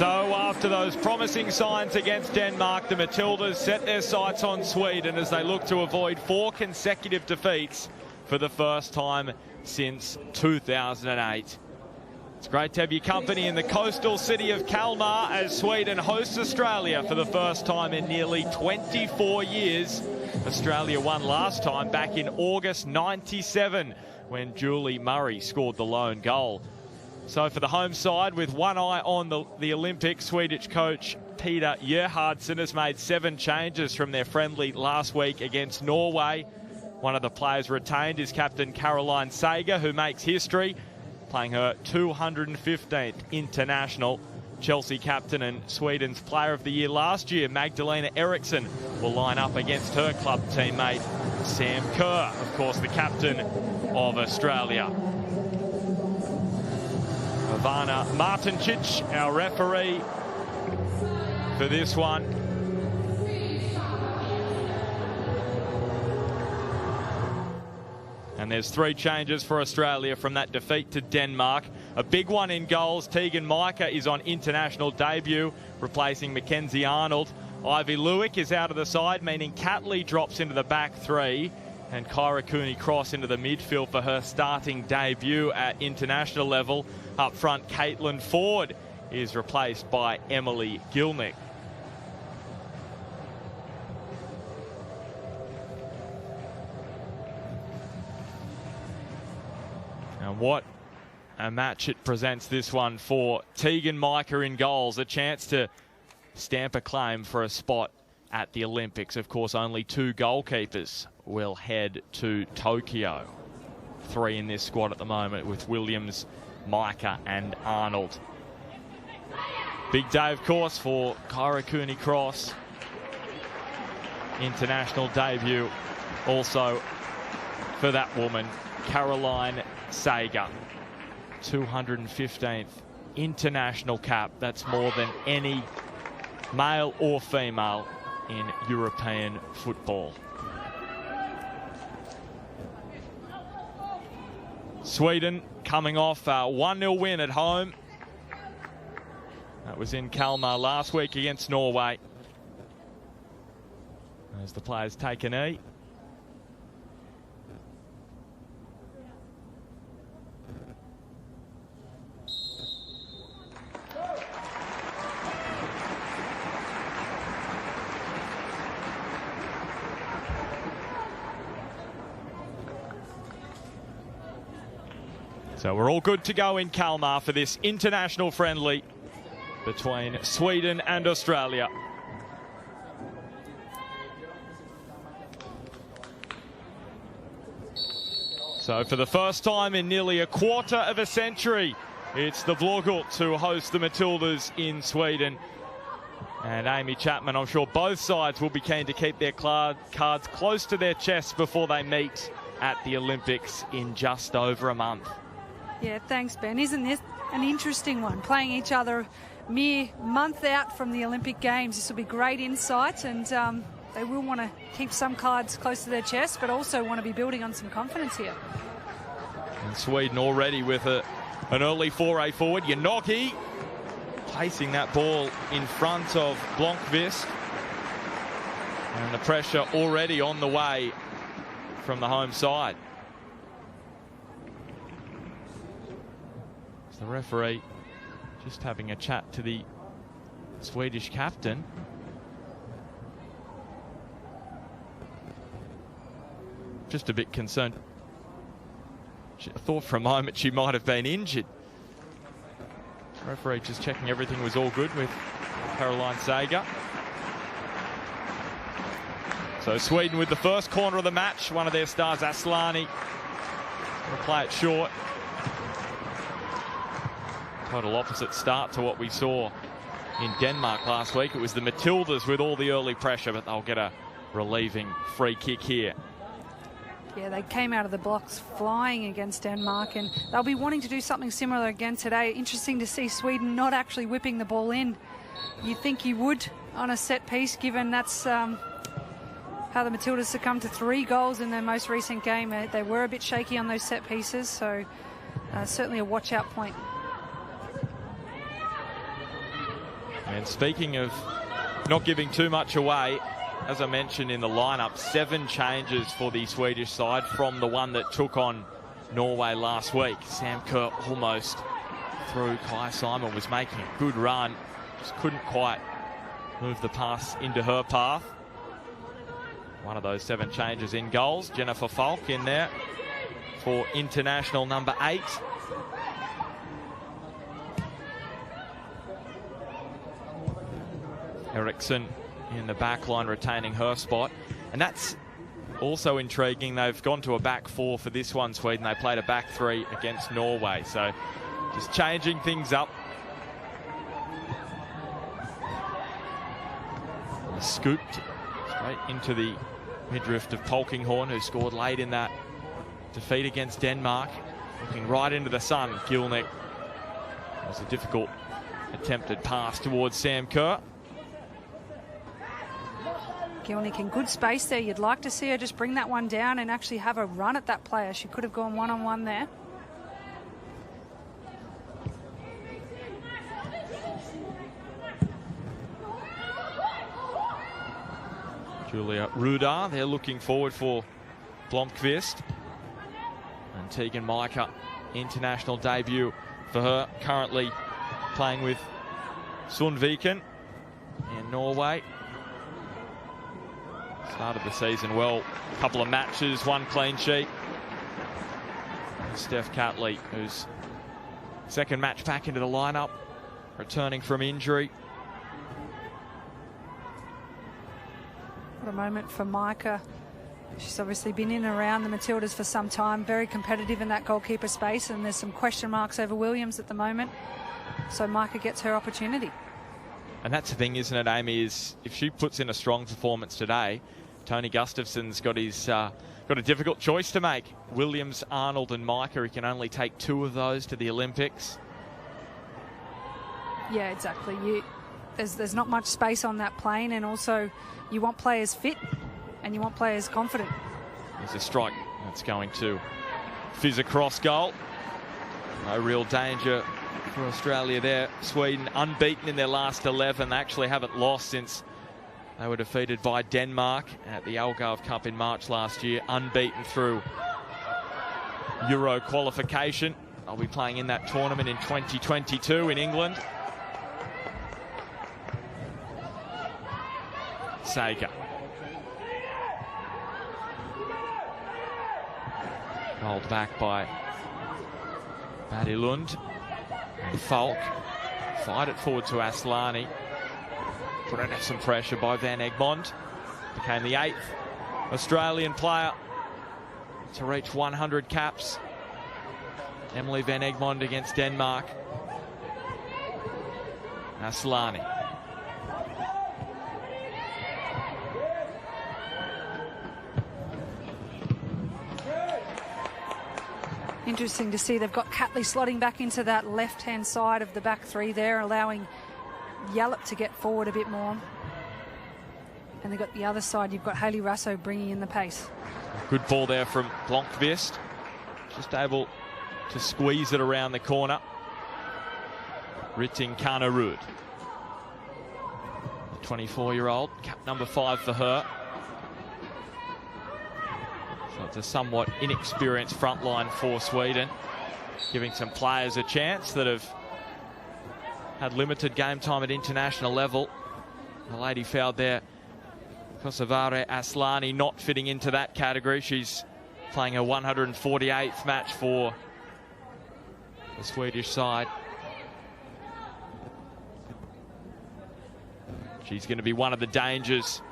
So after those promising signs against Denmark, the Matildas set their sights on Sweden as they look to avoid 4 consecutive defeats for the first time since 2008. It's great to have your company in the coastal city of Kalmar as Sweden hosts Australia for the first time in nearly 24 years. Australia won last time back in August '97 when Julie Murray scored the lone goal. So for the home side, with one eye on the Olympics, Swedish coach Peter Gerhardsson has made 7 changes from their friendly last week against Norway. One of the players retained is captain Caroline Seger, who makes history, playing her 215th international. Chelsea captain and Sweden's player of the year last year, Magdalena Eriksson, will line up against her club teammate Sam Kerr, of course the captain of Australia. Ivana Martincic, our referee for this one. And there's 3 changes for Australia from that defeat to Denmark. A big one in goals. Tegan Micah is on international debut, replacing Mackenzie Arnold. Ivy Lewick is out of the side, meaning Catley drops into the back 3. And Kyra Cooney-Cross into the midfield for her starting debut at international level. Up front, Caitlin Ford is replaced by Emily Gilnick. And what a match it presents, this one, for Tegan Micah in goals. A chance to stamp a claim for a spot at the Olympics. Of course, only 2 goalkeepers will head to Tokyo. 3 in this squad at the moment with Williams, Micah and Arnold. Big day, of course, for Kyra Cooney-Cross. International debut also for that woman, Caroline Seger. 215th international cap. That's more than any male or female in European football. Sweden coming off a 1-0 win at home. That was in Kalmar last week against Norway. As the players take a knee. So we're all good to go in Kalmar for this international friendly between Sweden and Australia. So for the first time in nearly a quarter of a century, it's the Blågult who host the Matildas in Sweden. And Amy Chapman, I'm sure both sides will be keen to keep their cards close to their chests before they meet at the Olympics in just over a month. Yeah, thanks, Ben. Isn't this an interesting one? Playing each other a mere month out from the Olympic Games. This will be great insight, and they will want to keep some cards close to their chest, but also want to be building on some confidence here. And Sweden already with an early foray forward. Janogy placing that ball in front of Blomqvist. And the pressure already on the way from the home side. The referee just having a chat to the Swedish captain. Just a bit concerned. I thought for a moment she might have been injured. The referee just checking everything was all good with Caroline Seger. So Sweden with the first corner of the match. One of their stars, Aslani, going to play it short. Total opposite start to what we saw in Denmark last week. It was the Matildas with all the early pressure, but they'll get a relieving free kick here. Yeah, they came out of the blocks flying against Denmark, and they'll be wanting to do something similar again today. Interesting to see Sweden not actually whipping the ball in. You'd think you would on a set piece, given that's how the Matildas succumbed to 3 goals in their most recent game. They were a bit shaky on those set pieces, so certainly a watch-out point. And speaking of not giving too much away, as I mentioned in the lineup, 7 changes for the Swedish side from the one that took on Norway last week. Sam Kerr almost through. Kai Simon was making a good run, just couldn't quite move the pass into her path. One of those 7 changes in goals. Jennifer Falk in there for international number 8. Eriksson in the back line retaining her spot. And that's also intriguing. They've gone to a back 4 for this one, Sweden. They played a back 3 against Norway. So just changing things up. Scooped straight into the midriff of Polkinghorn, who scored late in that defeat against Denmark. Looking right into the sun, Gilnick. It was a difficult attempted pass towards Sam Kerr. Gilnick in good space there. You'd like to see her just bring that one down and actually have a run at that player. She could have gone one-on-one there. Julia Rudar, they're looking forward for Blomqvist. And Tegan Micah, international debut for her, currently playing with Sundviken in Norway. Started the season well, a couple of matches, 1 clean sheet. And Steph Catley, whose second match back into the lineup, returning from injury. What a moment for Micah. She's obviously been in and around the Matildas for some time, very competitive in that goalkeeper space, and there's some question marks over Williams at the moment. So Micah gets her opportunity. And that's the thing, isn't it, Amy, is if she puts in a strong performance today, Tony Gustafsson's got a difficult choice to make. Williams, Arnold and Micah, he can only take 2 of those to the Olympics. Yeah, exactly. There's not much space on that plane, and also you want players fit and you want players confident. There's a strike that's going to fizz across goal. No real danger for Australia there. Sweden unbeaten in their last 11. They actually haven't lost since they were defeated by Denmark at the Algarve Cup in March last year. Unbeaten through Euro qualification. They'll be playing in that tournament in 2022 in England. Sager. Rolled back by Maddie Lund. And Falk. Fired it forward to Aslani. Put under some pressure by Van Egmond. Became the 8th Australian player to reach 100 caps. Emily Van Egmond against Denmark. Aslani. Interesting to see they've got Catley slotting back into that left-hand side of the back 3 there, allowing Yallop to get forward a bit more. And they've got the other side, you've got Hayley Rasso bringing in the pace. Good ball there from Blomqvist. Just able to squeeze it around the corner. Riting Kanerud. The 24-year-old, cap number 5 for her. So it's a somewhat inexperienced front line for Sweden, giving some players a chance that have had limited game time at international level. The lady fouled there, Kosovare Aslani, not fitting into that category. She's playing her 148th match for the Swedish side. She's going to be one of the dangers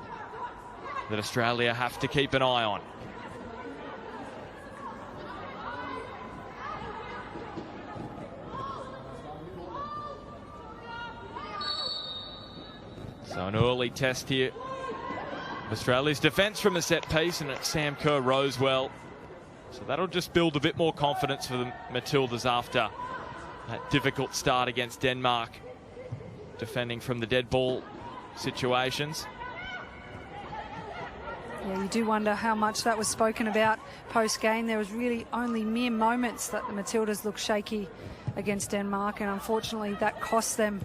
that Australia have to keep an eye on. So an early test here. Australia's defence from a set piece, and Sam Kerr rose well. So that'll just build a bit more confidence for the Matildas after that difficult start against Denmark, defending from the dead ball situations. Yeah, you do wonder how much that was spoken about post-game. There was really only mere moments that the Matildas looked shaky against Denmark, and unfortunately that cost them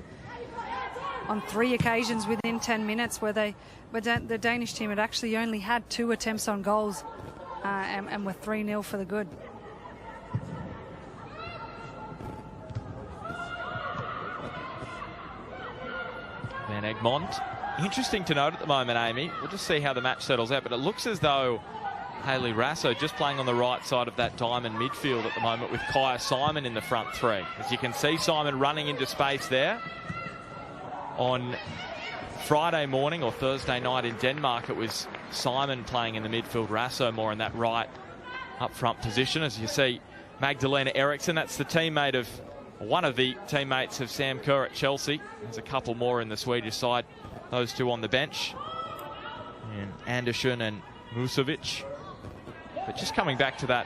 on 3 occasions within 10 minutes where the Danish team had actually only had 2 attempts on goals and were 3-0 for the good. Van Egmond. Interesting to note at the moment, Amy. We'll just see how the match settles out, but it looks as though Hayley Raso just playing on the right side of that diamond midfield at the moment with Kaya Simon in the front 3. As you can see, Simon running into space there. On Friday morning or Thursday night in Denmark, it was Simon playing in the midfield, Raso more in that right up front position. As you see, Magdalena Eriksson, that's the teammate of one of the teammates of Sam Kerr at Chelsea. There's a couple more in the Swedish side. Those 2 on the bench. And Andersson and Musovic. But just coming back to that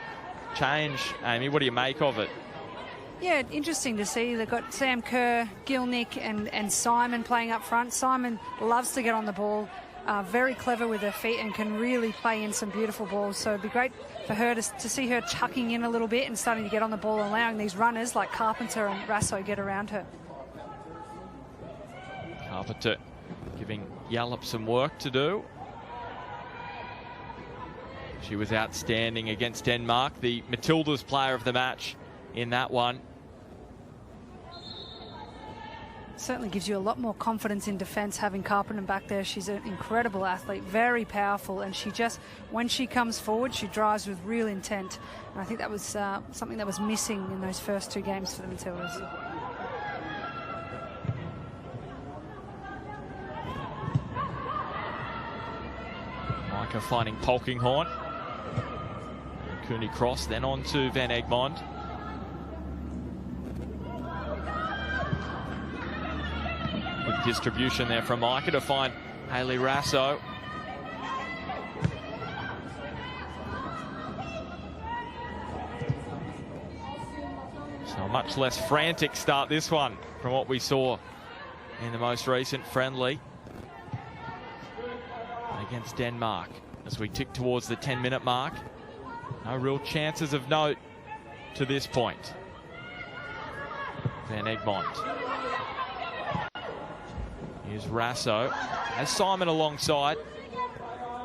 change, Amy, what do you make of it? Yeah, interesting to see. They've got Sam Kerr, Gilnick and Simon playing up front. Simon loves to get on the ball, very clever with her feet and can really play in some beautiful balls. So it'd be great for her to see her chucking in a little bit and starting to get on the ball, allowing these runners like Carpenter and Raso get around her. Carpenter giving Jallup some work to do. She was outstanding against Denmark, the Matildas player of the match in that one. Certainly gives you a lot more confidence in defence having Carpenter back there. She's an incredible athlete, very powerful, and she just, when she comes forward, she drives with real intent. And I think that was something that was missing in those first 2 games for the Matildas. Micah finding Polkinghorn. Cooney Cross, then on to Van Egmond. Good distribution there from Micah to find Hayley Raso. So a much less frantic start this one from what we saw in the most recent friendly against Denmark. As we tick towards the 10-minute mark, no real chances of note to this point. Van Egmond. Here's Raso. Has Simon alongside.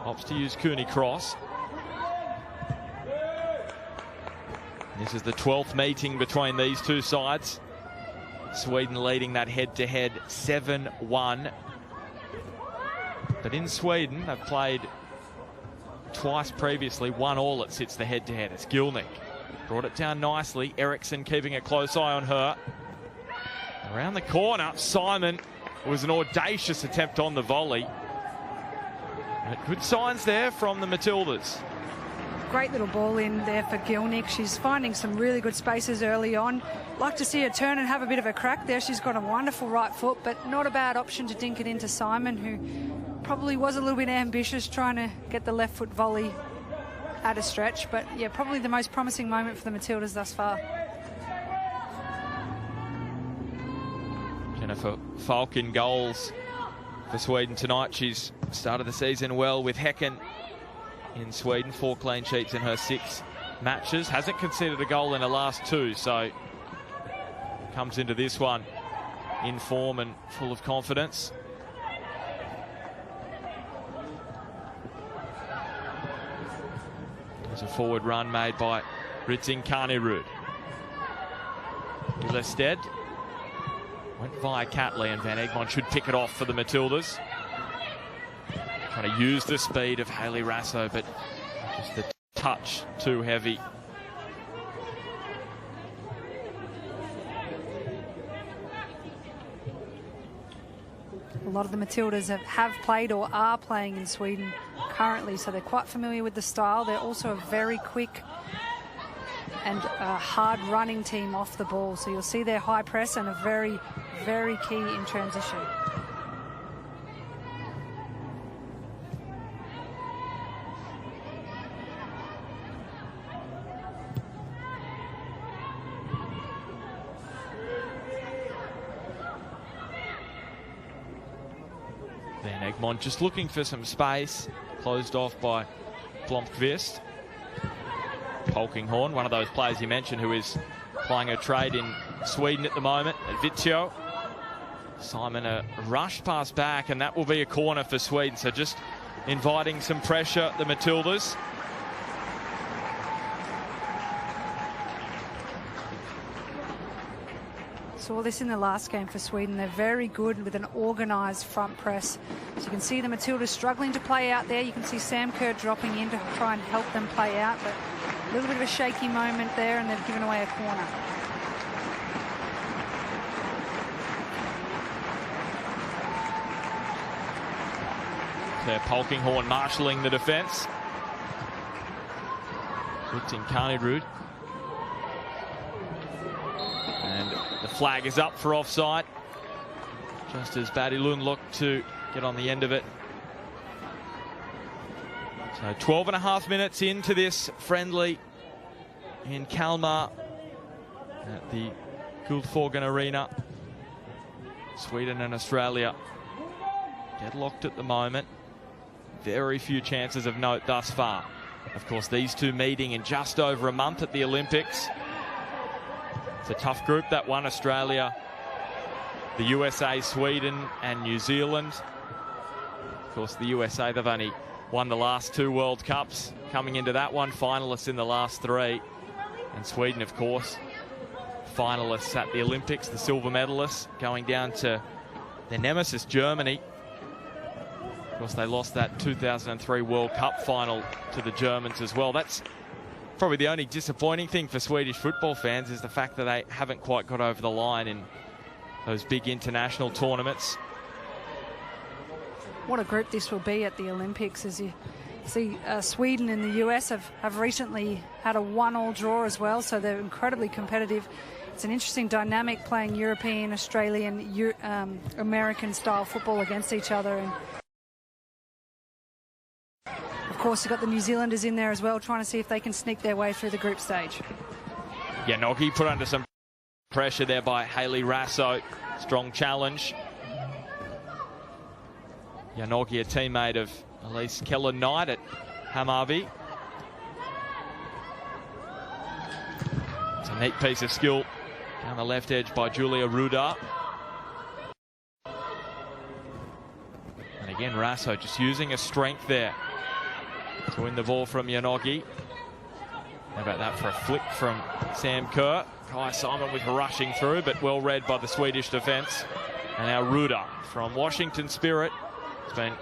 Opts to use Cooney Cross. This is the 12th meeting between these 2 sides. Sweden leading that head-to-head 7-1. But in Sweden, they've played twice previously, 1-1 it sits the head-to-head. It's Gilnick. Brought it down nicely. Eriksson keeping a close eye on her. Around the corner, Simon. It was an audacious attempt on the volley. But good signs there from the Matildas. Great little ball in there for Gilnick. She's finding some really good spaces early on. Like to see her turn and have a bit of a crack there. She's got a wonderful right foot, but not a bad option to dink it into Simon, who probably was a little bit ambitious trying to get the left foot volley at a stretch. But yeah, probably the most promising moment for the Matildas thus far. Jennifer Falk in goals for Sweden tonight. She's started the season well with Häcken in Sweden. 4 clean sheets in her 6 matches. Hasn't conceded a goal in her last 2, so comes into this one in form and full of confidence. There's a forward run made by Ritzing Kanerud. Gillestead went via Catley, and Van Egmond should pick it off for the Matildas. Trying to use the speed of Hayley Raso, but just the touch too heavy. A lot of the Matildas have played or are playing in Sweden currently, so they're quite familiar with the style. They're also a very quick and a hard running team off the ball, so you'll see their high press and a very, very key in transition. Van Egmond just looking for some space, closed off by Blomqvist. Polkinghorn, one of those players you mentioned who is playing a trade in Sweden at the moment at Vittsjö. Simon a rush pass back, and that will be a corner for Sweden. So just inviting some pressure, the Matildas. Saw this in the last game for Sweden. They're very good with an organised front press. So you can see the Matildas struggling to play out there. You can see Sam Kerr dropping in to try and help them play out, but a little bit of a shaky moment there, and they've given away a corner. Claire Polkinghorne marshalling the defence. Rutting Carney-Ruud. And the flag is up for offside, just as Badilun looked to get on the end of it. So 12.5 minutes into this friendly in Kalmar at the Guldfågeln Arena. Sweden and Australia deadlocked at the moment. Very few chances of note thus far. Of course, these two meeting in just over a month at the Olympics. It's a tough group, that one. Australia, the USA, Sweden and New Zealand. Of course, the USA, they've only won the last 2 World Cups. Coming into that one, finalists in the last 3. And Sweden, of course, finalists at the Olympics, the silver medalists, going down to their nemesis, Germany. Of course, they lost that 2003 World Cup final to the Germans as well. That's probably the only disappointing thing for Swedish football fans, is the fact that they haven't quite got over the line in those big international tournaments. What a group this will be at the Olympics. As you see, Sweden and the US have recently had a 1-1 draw as well, so they're incredibly competitive. It's an interesting dynamic, playing European, Australian, American style football against each other. And of course, you've got the New Zealanders in there as well, trying to see if they can sneak their way through the group stage. Janogy put under some pressure there by Hayley Raso. Strong challenge. Janogy, a teammate of Elise Keller-Knight at Hammarby. It's a neat piece of skill down the left edge by Julia Ruda. And again, Raso just using her strength there to win the ball from Janogy. How about that for a flick from Sam Kerr? Kai Simon was rushing through, but well read by the Swedish defence. And now Ruda from Washington Spirit. Has been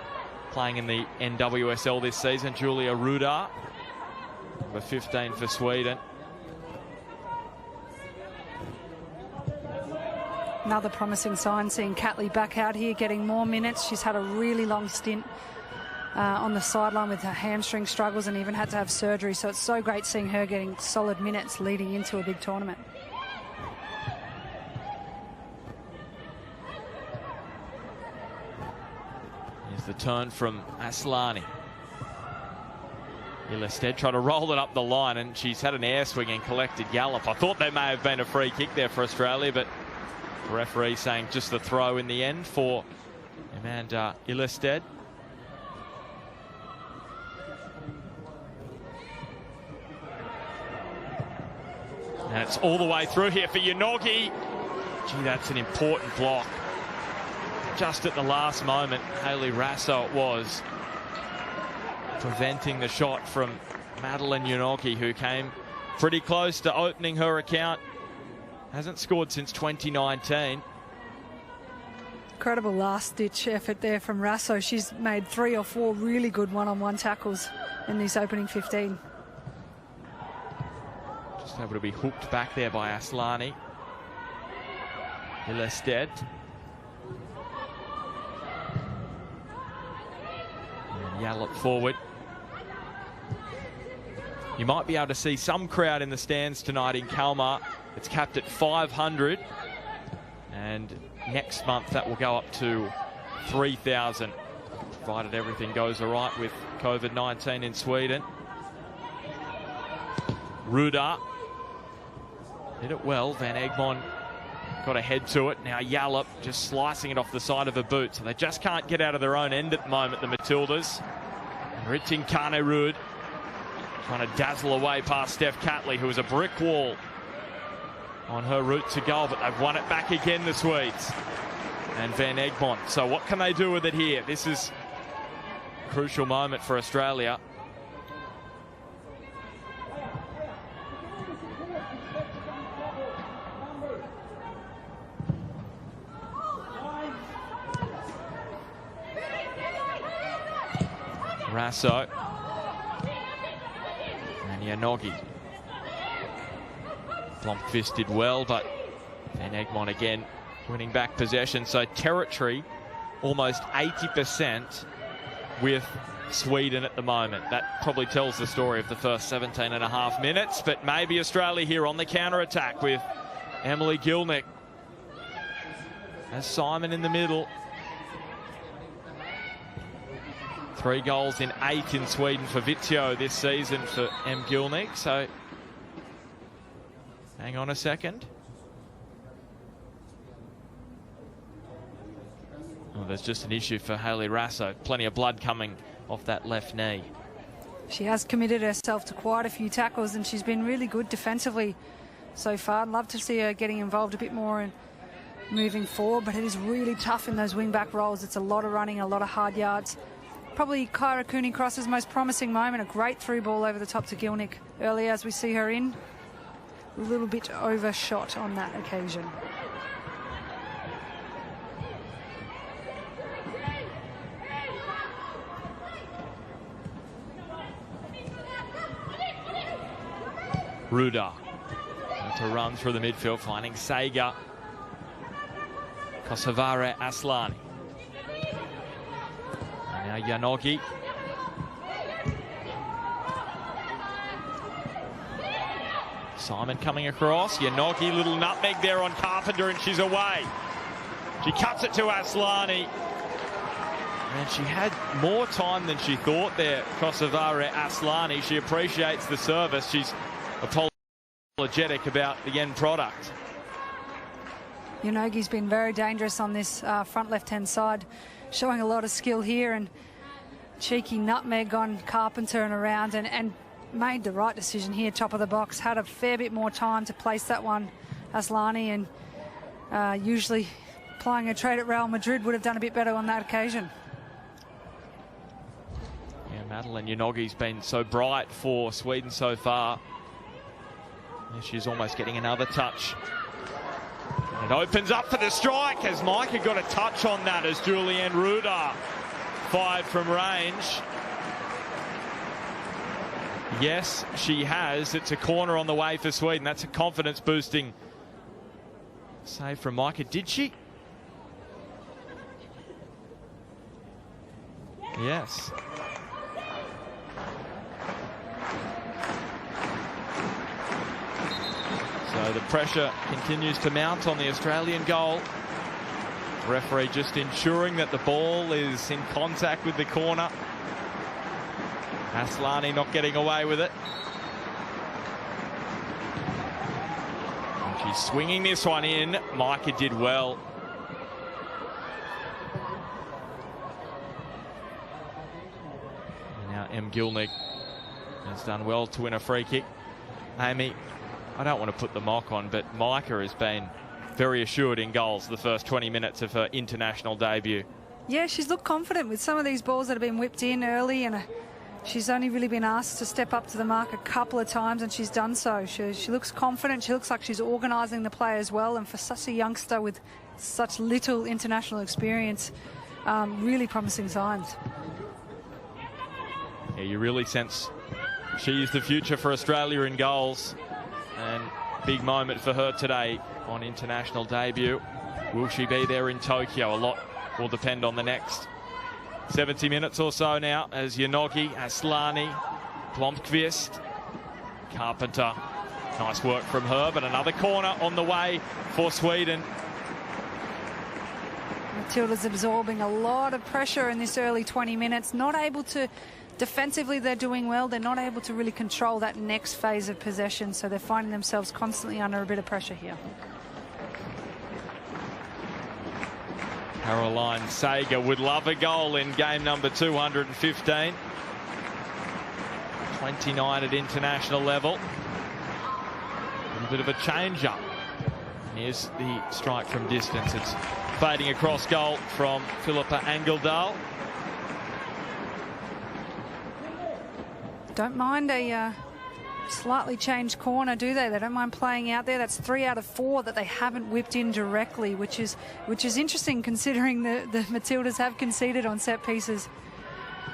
playing in the NWSL this season. Julia Ruda, number 15 for Sweden. Another promising sign, seeing Catley back out here getting more minutes. She's had a really long stint on the sideline with her hamstring struggles, and even had to have surgery, so it's so great seeing her getting solid minutes leading into a big tournament. Here's the turn from Aslani. Ilestedt tried to roll it up the line, and she's had an air swing and collected gallop. I thought there may have been a free kick there for Australia, but the referee saying just the throw in the end for Amanda Ilestedt. And it's all the way through here for Janogy. Gee, that's an important block. Just at the last moment, Hayley Raso it was, preventing the shot from Madeline Janogy, who came pretty close to opening her account. Hasn't scored since 2019. Incredible last-ditch effort there from Raso. She's made 3 or 4 really good one-on-one tackles in this opening 15. Just able to be hooked back there by Aslani. Ilestedt. And Yallop forward. You might be able to see some crowd in the stands tonight in Kalmar. It's capped at 500. And next month that will go up to 3,000, provided everything goes all right with COVID-19 in Sweden. Ruda did it well. Van Egmond got a head to it. Now Yallop just slicing it off the side of her boot. So they just can't get out of their own end at the moment, the Matildas. And Rutting Carney-Ruud trying to dazzle away past Steph Catley, who was a brick wall on her route to goal, but they've won it back again, the Swedes. and Van Egmond. So what can they do with it here? This is a crucial moment for Australia. Rasso and Janogy. Blomqvist did well, but Van Egmond again winning back possession. So territory almost 80% with Sweden at the moment. That probably tells the story of the first 17.5 minutes, but maybe Australia here on the counter-attack with Emily Gielnik. As Simon in the middle. 3 goals in 8 in Sweden for Vittio this season for M. Gielnik. So, hang on a second. Oh, there's just an issue for Hayley Raso. Plenty of blood coming off that left knee. She has committed herself to quite a few tackles, and she's been really good defensively so far. I'd love to see her getting involved a bit more and moving forward, but it is really tough in those wing-back roles. It's a lot of running, a lot of hard yards. Probably Kyra Cooney-Cross's most promising moment, a great through ball over the top to Gielnik earlier as we see her in. A little bit overshot on that occasion. Ruda to run through the midfield, finding Sager. Kosovare Aslani. And now Janogy. Simon coming across. Janogy, little nutmeg there on Carpenter, and she's away. She cuts it to Aslani. And she had more time than she thought there, Kosovare Aslani. She appreciates the service. She's apologetic about the end product. Janogy's been very dangerous on this front left-hand side, showing a lot of skill here, and cheeky nutmeg on Carpenter and around, and made the right decision here, top of the box. Had a fair bit more time to place that one, Aslani, and usually applying a trade at Real Madrid would have done a bit better on that occasion. Yeah, Madeline Janogy's been so bright for Sweden so far. And she's almost getting another touch. It opens up for the strike as Micah got a touch on that as Julianne Ruda fired from range. Yes, she has. It's a corner on the way for Sweden. That's a confidence-boosting save from Micah. Did she? Yes. So the pressure continues to mount on the Australian goal. Referee just ensuring that the ball is in contact with the corner. Aslani not getting away with it. And she's swinging this one in. Micah did well. And now M. Gielnik has done well to win a free kick. Amy, I don't want to put the mock on, but Micah has been very assured in goals the first 20 minutes of her international debut. Yeah, she's looked confident with some of these balls that have been whipped in early, and she's only really been asked to step up to the mark a couple of times, and she's done so. She looks confident. She looks like she's organising the play as well, and for such a youngster with such little international experience, really promising signs. Yeah, you really sense she is the future for Australia in goals. And big moment for her today on international debut. Will she be there in Tokyo? A lot will depend on the next 70 minutes or so now as Janogy, Aslani, Blomqvist, Carpenter. Nice work from her, but another corner on the way for Sweden. Matilda's absorbing a lot of pressure in this early 20 minutes. Not able to... Defensively, they're doing well. They're not able to really control that next phase of possession, so they're finding themselves constantly under a bit of pressure here. Caroline Sager would love a goal in game number 215. 29 at international level. A bit of a change-up. Here's the strike from distance. It's fading across goal from Philippa Angeldal. Don't mind a slightly changed corner, do they? They don't mind playing out there. That's 3 out of 4 that they haven't whipped in directly, which is interesting considering the Matildas have conceded on set pieces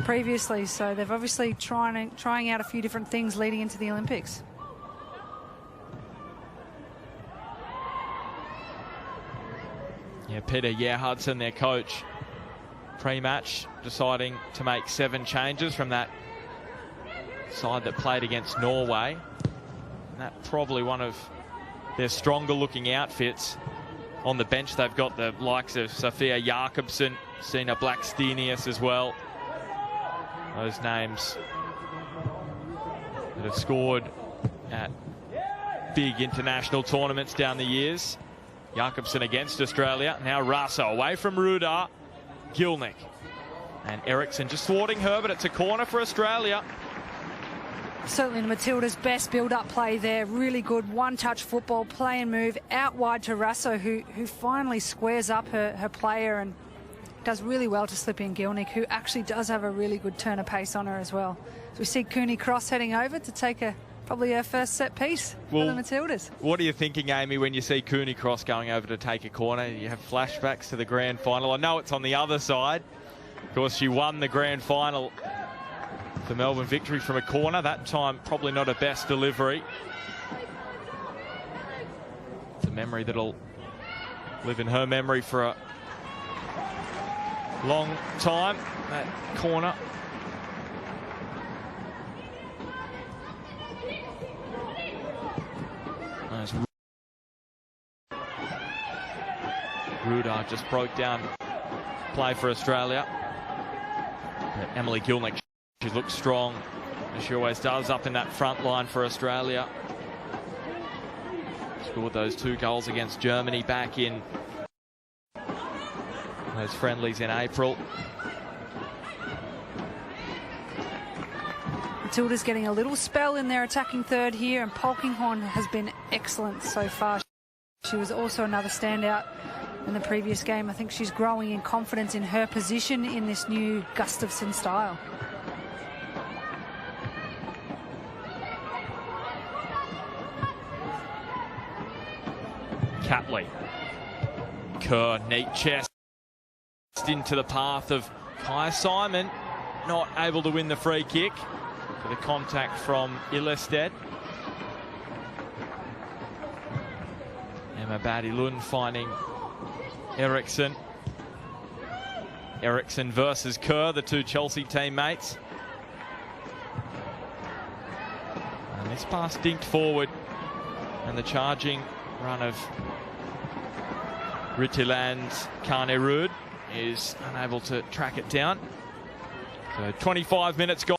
previously. So they've obviously trying out a few different things leading into the Olympics. Yeah, Peter Gerhardsen, their coach, pre-match deciding to make 7 changes from that side that played against Norway. And that probably one of their stronger looking outfits. On the bench they've got the likes of Sophia Jakobsen, Stina Blackstenius as well. Those names that have scored at big international tournaments down the years. Jakobsen against Australia. Now Raso away from Rudar. Gilnick. And Eriksson just thwarting her, but it's a corner for Australia. Certainly the Matildas' best build-up play there. Really good one-touch football, play and move out wide to Raso, who finally squares up her player and does really well to slip in Gilnick, who actually does have a really good turn of pace on her as well. So we see Cooney Cross heading over to take probably her first set piece for the Matildas. What are you thinking, Amy, when you see Cooney Cross going over to take a corner? You have flashbacks to the grand final. I know it's on the other side. Of course, she won the grand final, the Melbourne victory, from a corner. That time, probably not her best delivery. It's a memory that'll live in her memory for a long time, that corner. As Rudar just broke down play for Australia. But Emily Gilnick, she looks strong, as she always does, up in that front line for Australia. Scored those 2 goals against Germany back in those friendlies in April. Matilda's getting a little spell in their attacking third here, and Polkinghorne has been excellent so far. She was also another standout in the previous game. I think she's growing in confidence in her position in this new Gustafsson style. Catley. Kerr, neat chest into the path of Kai Simon. Not able to win the free kick for the contact from Illested. Emma Badilund finding Eriksson. Eriksson versus Kerr, the 2 Chelsea teammates. And this pass dinked forward, and the charging run of Rittiland Carnerud is unable to track it down. So 25 minutes gone.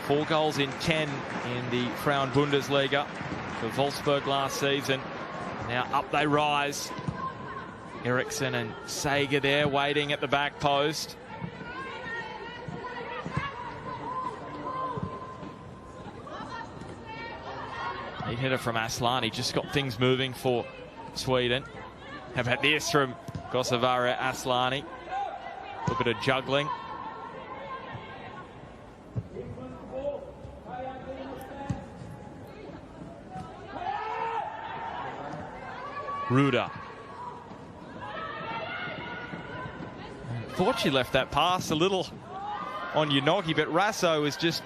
4 goals in 10 in the Frauen Bundesliga for Wolfsburg last season. Now up they rise. Eriksson and Sager there waiting at the back post. Neat hitter from Aslani, just got things moving for Sweden. How about this from Kosovare Aslani? A little bit of juggling. Ruda. Thought she left that pass a little on Yanogi, but Raso was just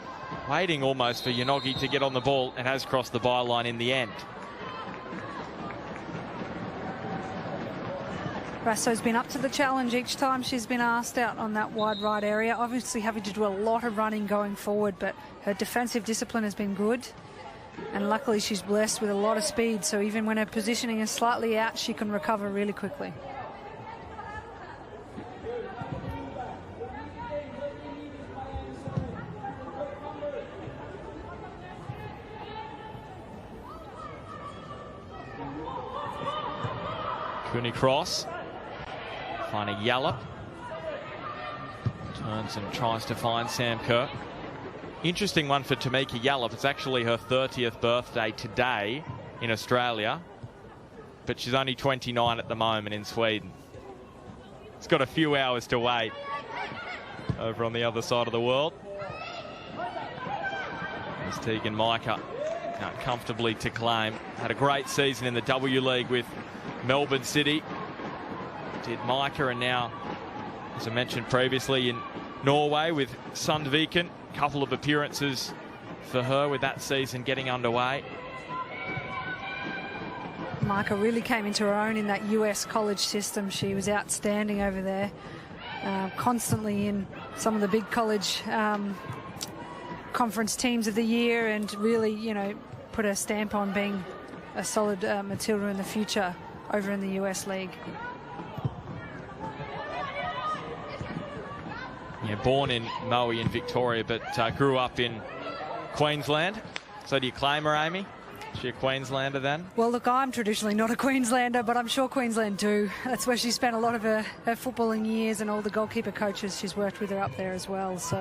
waiting almost for Yanogi to get on the ball and has crossed the byline in the end. Rasso's been up to the challenge each time she's been asked out on that wide right area. Obviously having to do a lot of running going forward, but her defensive discipline has been good. And luckily she's blessed with a lot of speed, so even when her positioning is slightly out, she can recover really quickly. Cooney Cross, finding Yallop. Turns and tries to find Sam Kerr. Interesting one for Tamika Yallop. It's actually her 30th birthday today in Australia. but she's only 29 at the moment in Sweden. It's got a few hours to wait over on the other side of the world. As Tegan Micah comfortably to claim. Had a great season in the W League with Melbourne City. Did Micah, and now, as I mentioned previously, in Norway with Sandviken. A couple of appearances for her with that season getting underway. Micah really came into her own in that US college system. She was outstanding over there, constantly in some of the big college conference teams of the year, and really, you know, put a stamp on being a solid Matilda in the future over in the US League. Yeah, born in Moe in Victoria, but grew up in Queensland. So do you claim her, Amy? Is she a Queenslander then? Well, look, I'm traditionally not a Queenslander, but I'm sure Queensland do. That's where she spent a lot of her footballing years, and all the goalkeeper coaches she's worked with are up there as well. So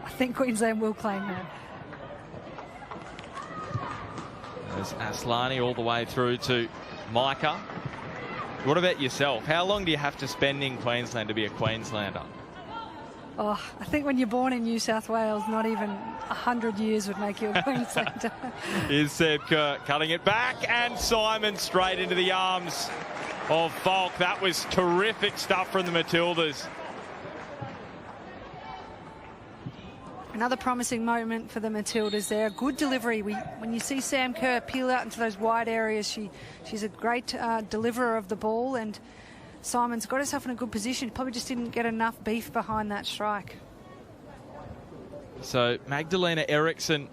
I think Queensland will claim her. There's Aslani all the way through to Micah. What about yourself? How long do you have to spend in Queensland to be a Queenslander? Oh, I think when you're born in New South Wales, not even 100 years would make you a Queenslander. Here's Seb Kerr cutting it back, and Simon straight into the arms of Falk. That was terrific stuff from the Matildas. Another promising moment for the Matildas there. Good delivery. When you see Sam Kerr peel out into those wide areas, she's a great deliverer of the ball, and Simon's got herself in a good position. Probably just didn't get enough beef behind that strike. So Magdalena Eriksson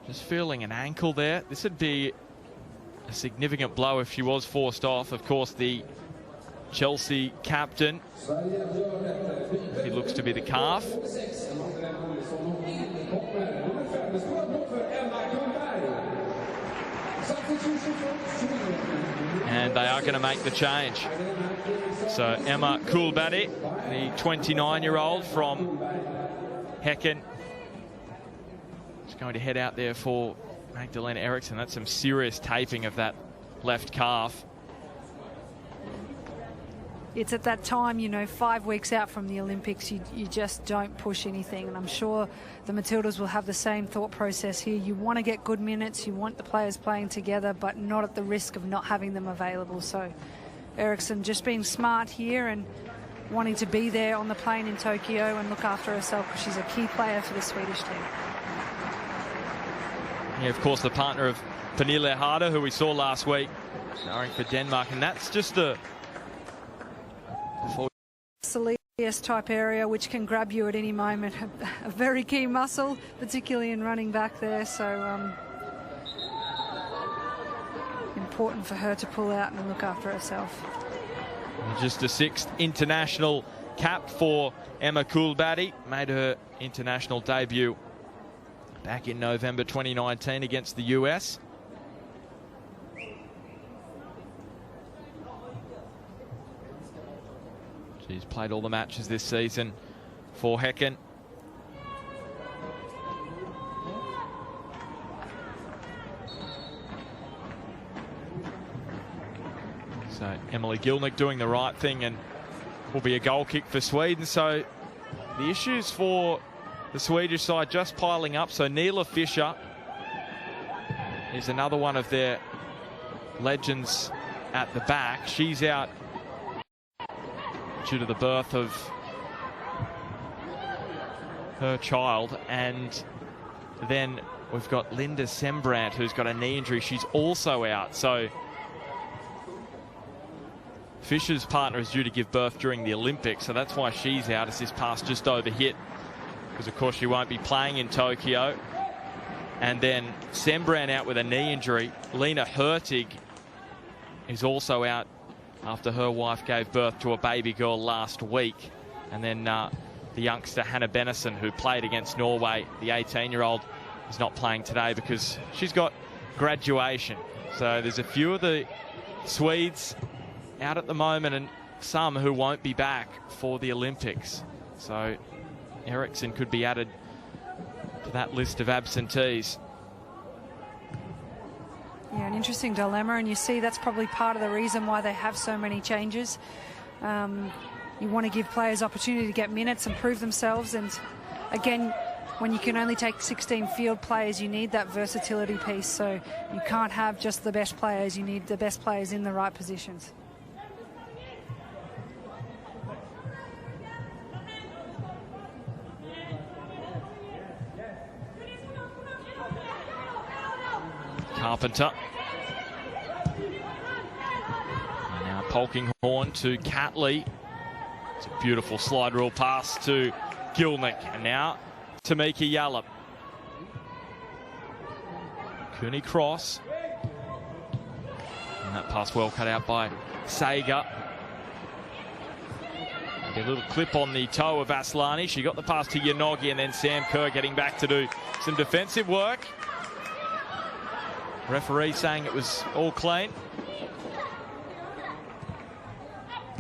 just feeling an ankle there. This would be a significant blow if she was forced off. Of course, the Chelsea captain, he looks to be the calf. And they are going to make the change. So Emma Kulbadi, the 29-year-old from Häcken, is going to head out there for Magdalena Eriksson. That's some serious taping of that left calf. It's at that time, you know, 5 weeks out from the Olympics, you just don't push anything. And I'm sure the Matildas will have the same thought process here. You want to get good minutes, you want the players playing together, but not at the risk of not having them available. So Eriksson just being smart here and wanting to be there on the plane in Tokyo and look after herself, because she's a key player for the Swedish team. Yeah, of course, the partner of Pernille Harder, who we saw last week, starring for Denmark. And that's just a soleus type area which can grab you at any moment. A very key muscle, particularly in running back there. So important for her to pull out and look after herself. Just a 6th international cap for Emma Kulbadi. Made her international debut back in November 2019 against the US. She's played all the matches this season for Häcken. So Emily Gilnick doing the right thing, and will be a goal kick for Sweden. So the issues for the Swedish side just piling up. So Nila Fischer is another one of their legends at the back. She's out due to the birth of her child. And then we've got Linda Sembrant, who's got a knee injury. She's also out. So Fisher's partner is due to give birth during the Olympics, so that's why she's out, as this pass just overhit, because of course she won't be playing in Tokyo. And then Sembrant out with a knee injury. Lena Hurtig is also out after her wife gave birth to a baby girl last week. And then the youngster Hannah Bennison, who played against Norway, the 18-year-old, is not playing today because she's got graduation. So there's a few of the Swedes out at the moment, and some who won't be back for the Olympics. So Eriksson could be added to that list of absentees. Yeah, an interesting dilemma, and you see that's probably part of the reason why they have so many changes. You want to give players opportunity to get minutes and prove themselves, and again, when you can only take 16 field players, you need that versatility piece, so you can't have just the best players, you need the best players in the right positions. Carpenter. And now Polkinghorne to Catley. It's a beautiful slide rule pass to Gilnick. And now Tamika Yallop. Cooney Cross. And that pass well cut out by Sager. A little clip on the toe of Aslani. She got the pass to Yanogi, and then Sam Kerr getting back to do some defensive work. Referee saying it was all clean.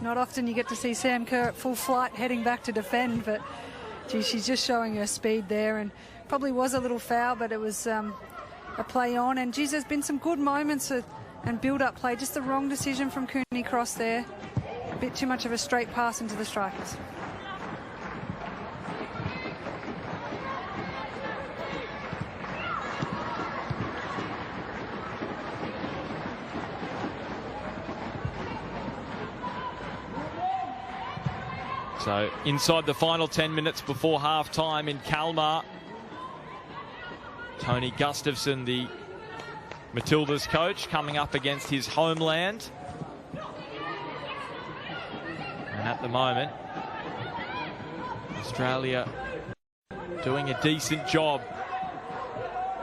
Not often you get to see Sam Kerr at full flight heading back to defend, but gee, she's just showing her speed there, and probably was a little foul, but it was a play on. And geez, there's been some good moments and build-up play. Just the wrong decision from Cooney Cross there. A bit too much of a straight pass into the strikers. So inside the final 10 minutes before half-time in Kalmar. Tony Gustafson, the Matildas coach, coming up against his homeland. And at the moment, Australia doing a decent job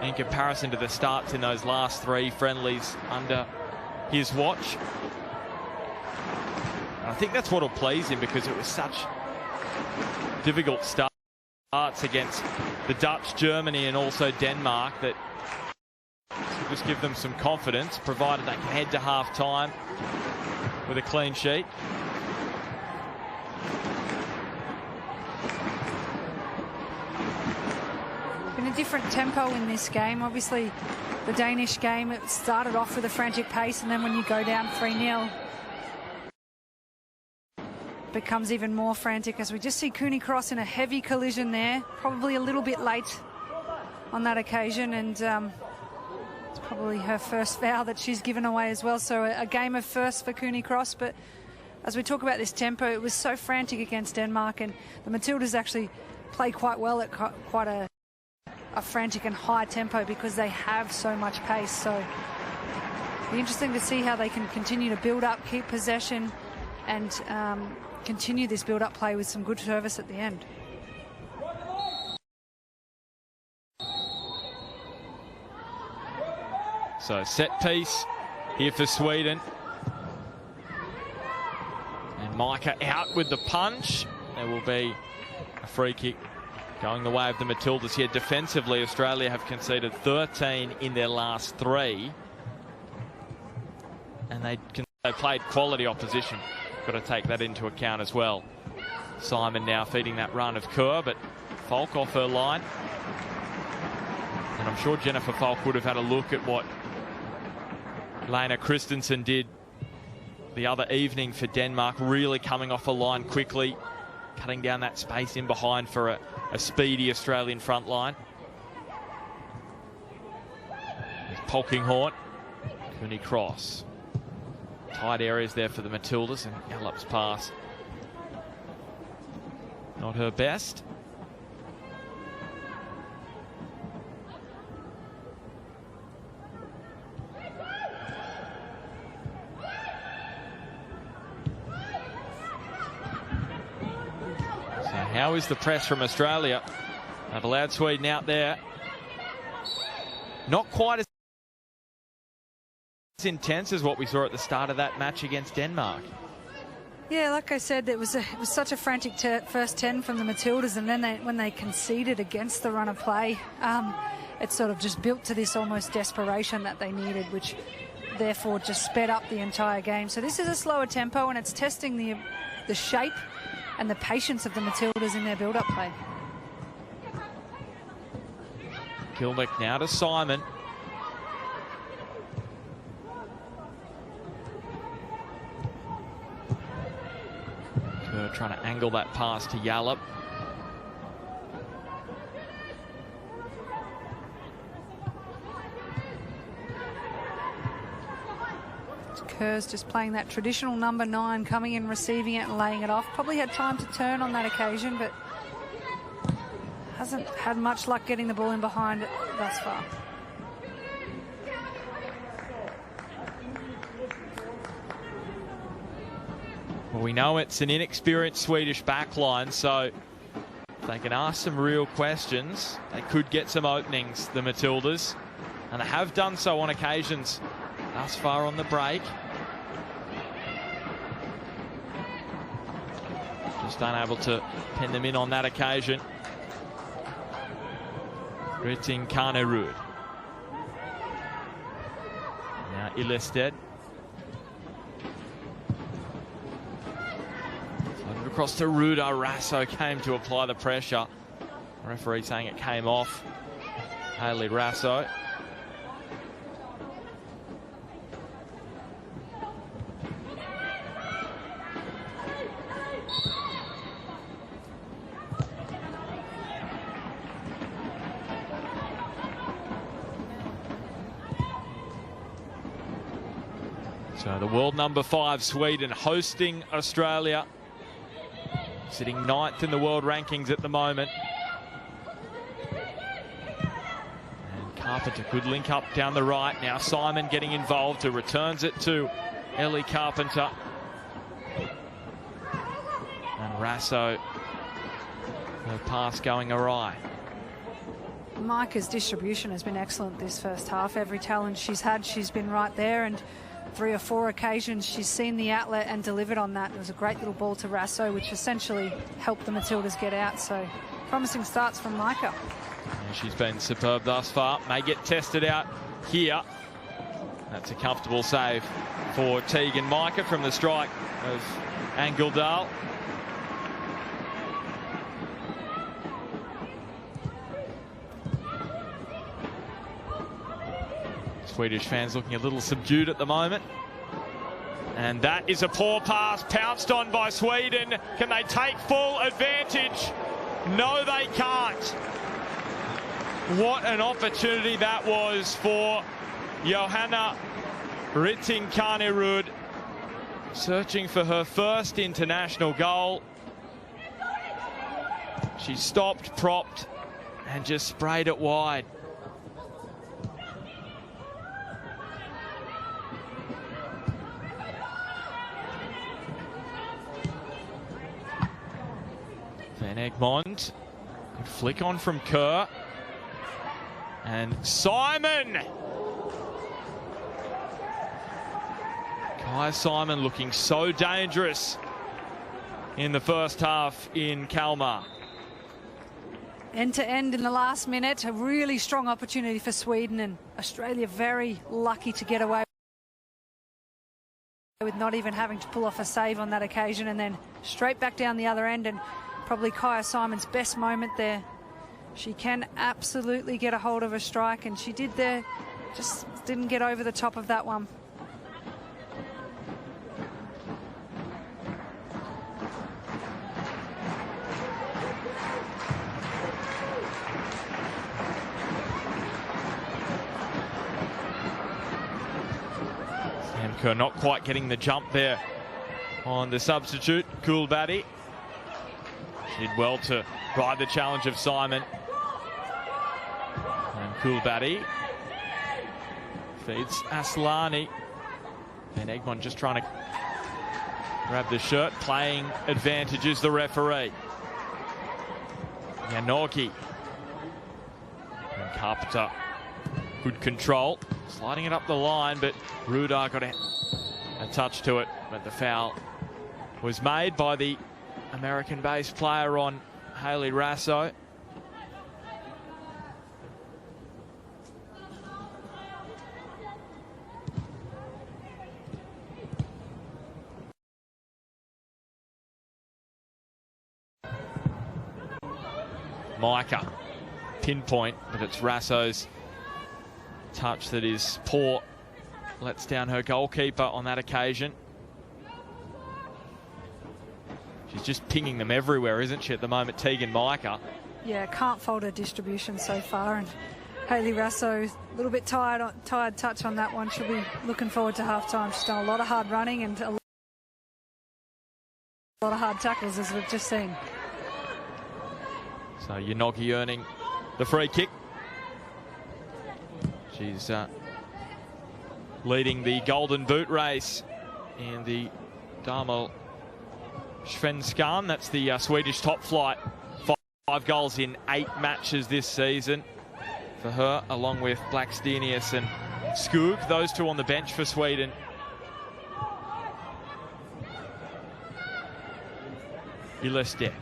in comparison to the starts in those last 3 friendlies under his watch. I think that's what will please him, because it was such difficult starts against the Dutch, Germany and also Denmark that will just give them some confidence, provided they can head to half-time with a clean sheet. Been a different tempo in this game. Obviously, the Danish game, it started off with a frantic pace, and then when you go down 3-0, becomes even more frantic, as we just see Cooney Cross in a heavy collision there, probably a little bit late on that occasion, and it's probably her first foul that she's given away as well. So a game of firsts for Cooney Cross. But as we talk about this tempo, it was so frantic against Denmark, and the Matildas actually play quite well at quite a frantic and high tempo because they have so much pace. So it'll be interesting to see how they can continue to build up, keep possession, and continue this build-up play with some good service at the end. So set piece here for Sweden. And Micah out with the punch. There will be a free kick going the way of the Matildas here. Defensively, Australia have conceded 13 in their last 3. And they played quality opposition. Got to take that into account as well. Simon now feeding that run of Kerr, but Falk off her line. And I'm sure Jennifer Falk would have had a look at what Lena Christensen did the other evening for Denmark, really coming off a line quickly, cutting down that space in behind for a speedy Australian front line. Polkinghorne, Cooney Cross. Tight areas there for the Matildas, and Yallop's pass not her best. So how is the press from Australia? They've allowed Sweden out there. Not quite as intense as what we saw at the start of that match against Denmark. Yeah, like I said, it was such a frantic first 10 from the Matildas, and then when they conceded against the run of play, it sort of just built to this almost desperation that they needed, which therefore just sped up the entire game. So this is a slower tempo, and it's testing the shape and the patience of the Matildas in their build-up play. Gilnick now to Simon. Kerr trying to angle that pass to Yallop. Kerr's just playing that traditional number 9, coming in, receiving it and laying it off. Probably had time to turn on that occasion, but hasn't had much luck getting the ball in behind it thus far. Well, we know it's an inexperienced Swedish backline, so if they can ask some real questions, they could get some openings, the Matildas, and they have done so on occasions thus far on the break. Just unable to pin them in on that occasion. Rytting Kanerud. Now Illested. Floated across to Ruda. Rasso came to apply the pressure. The referee saying it came off Hayley Rasso. So the world number 5 Sweden hosting Australia, sitting 9th in the world rankings at the moment. And Carpenter could link up down the right. Now Simon getting involved, who returns it to Ellie Carpenter. And Rasso, her pass going awry. Micah's distribution has been excellent this first half. Every challenge she's had, she's been right there, and 3 or 4 occasions she's seen the outlet and delivered on that. It was a great little ball to Rasso, which essentially helped the Matildas get out. So promising starts from Micah. Yeah, she's been superb thus far. May get tested out here. That's a comfortable save for Teagan Micah from the strike of Angeldal. Swedish fans looking a little subdued at the moment. And that is a poor pass, pounced on by Sweden. Can they take full advantage? No, they can't. What an opportunity that was for Johanna Rytting Kanerud, searching for her first international goal. She stopped, propped, and just sprayed it wide. Van Egmond, good flick on from Kerr. And Simon! Kyah Simon looking so dangerous in the first half in Kalmar. End to end in the last minute, a really strong opportunity for Sweden, and Australia very lucky to get away with not even having to pull off a save on that occasion, and then straight back down the other end, and probably Kyah Simon's best moment there. She can absolutely get a hold of a strike, and she did there, just didn't get over the top of that one. Sam Kerr not quite getting the jump there on the substitute, Kulbadi. Did well to ride the challenge of Simon. And Kulbadi feeds Aslani. And Egmond just trying to grab the shirt. Playing advantages the referee. Janogy. And Carpenter. Good control. Sliding it up the line, but Ruda got a touch to it. But the foul was made by the American-based player on Hayley Rasso. Micah, pinpoint, but it's Rasso's touch that is poor. Lets down her goalkeeper on that occasion. She's just pinging them everywhere, isn't she, at the moment, Tegan Micah? Yeah, can't fault her distribution so far. And Hayley Rasso, a little bit tired touch on that one. She'll be looking forward to half-time. She's done a lot of hard running and a lot of hard tackles, as we've just seen. So Yanogi earning the free kick. She's leading the Golden Boot race in the Damer Svenskan. That's the Swedish top flight. 5 goals in 8 matches this season for her, along with Blackstenius and Skog. Those two on the bench for Sweden. Ilestedt.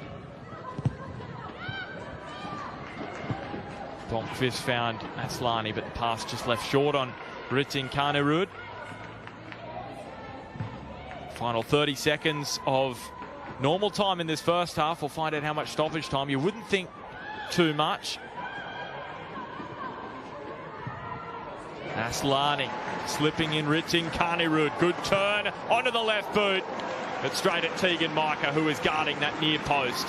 Blomqvist found Aslani, but the pass just left short on Rytting Kanerud. Final 30 seconds of normal time in this first half. We'll find out how much stoppage time. You wouldn't think too much. Aslani slipping in Rytting Kanerud. Good turn onto the left boot, but straight at Tegan Micah, who is guarding that near post.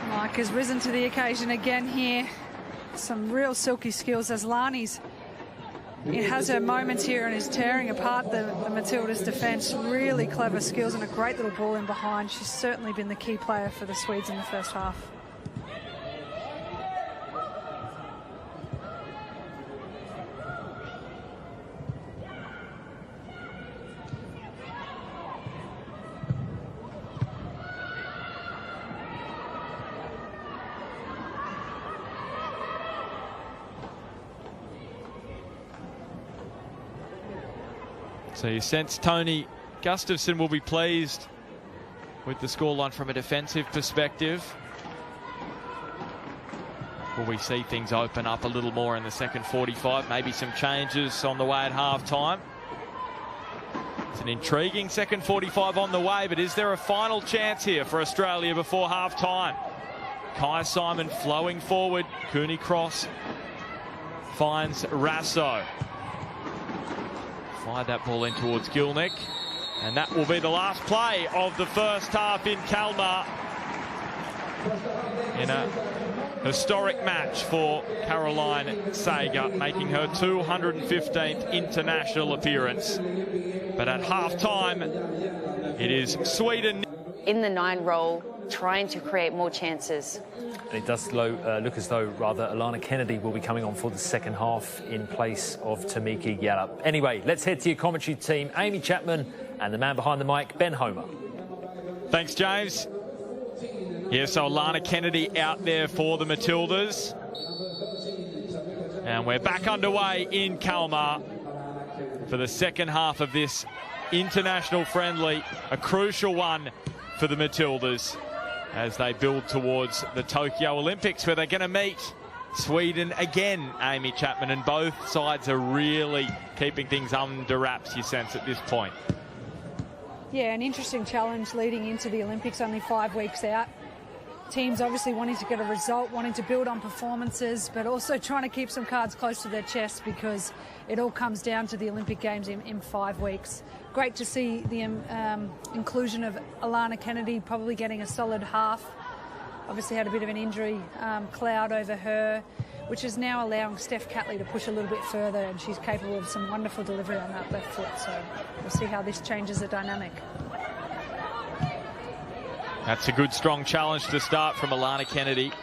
Mike has risen to the occasion again here. Some real silky skills. Aslani's, it has her moments here and is tearing apart the Matildas' defence. Really clever skills and a great little ball in behind. She's certainly been the key player for the Swedes in the first half. So you sense Tony Gustafsson will be pleased with the scoreline from a defensive perspective. Will we see things open up a little more in the second 45? Maybe some changes on the way at half-time. It's an intriguing second 45 on the way, but is there a final chance here for Australia before half-time? Kai Simon flowing forward. Cooney Cross finds Rasso. Fired that ball in towards Gilnick, and that will be the last play of the first half in Kalmar, in a historic match for Caroline Sager, making her 215th international appearance. But at half-time, it is Sweden in the 9 role, trying to create more chances. And it does look as though, rather, Alana Kennedy will be coming on for the second half in place of Tamiki Gallup. Anyway, let's head to your commentary team, Amy Chapman and the man behind the mic, Ben Homer. Thanks, James. Yeah, so Alana Kennedy out there for the Matildas. And we're back underway in Kalmar for the second half of this international friendly, a crucial one for the Matildas as they build towards the Tokyo Olympics, where they're going to meet Sweden again, Amy Chapman, and both sides are really keeping things under wraps, you sense, at this point. Yeah, an interesting challenge leading into the Olympics, only 5 weeks out. Teams obviously wanting to get a result, wanting to build on performances, but also trying to keep some cards close to their chest because it all comes down to the Olympic Games in 5 weeks. Great to see the inclusion of Alana Kennedy, probably getting a solid half. Obviously had a bit of an injury cloud over her, which is now allowing Steph Catley to push a little bit further, and she's capable of some wonderful delivery on that left foot. So we'll see how this changes the dynamic. That's a good, strong challenge to start from Alana Kennedy.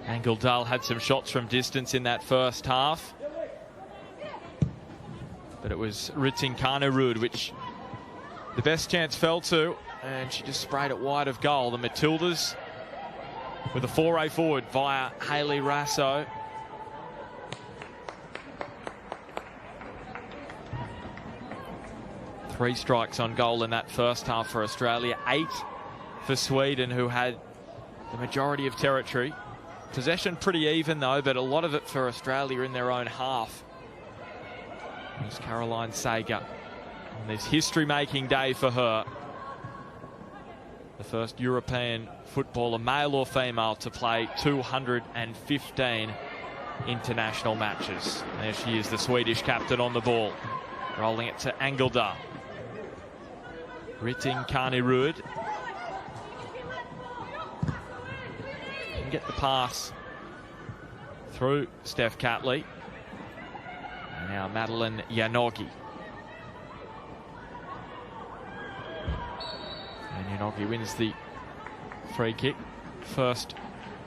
Angeldal had some shots from distance in that first half, but it was Rytting Kanerud which the best chance fell to, and she just sprayed it wide of goal. The Matildas with a foray forward via Hayley Rasso. Three strikes on goal in that first half for Australia, 8 for Sweden, who had the majority of territory. Possession pretty even though, but a lot of it for Australia in their own half. There's Caroline Sager on this history-making day for her. The first European footballer, male or female, to play 215 international matches. There she is, the Swedish captain on the ball. Rolling it to Angeldal. Rytting Kanerud. Can get the pass through Steph Catley. And now Madeline Janogy. And Janogy wins the free kick. First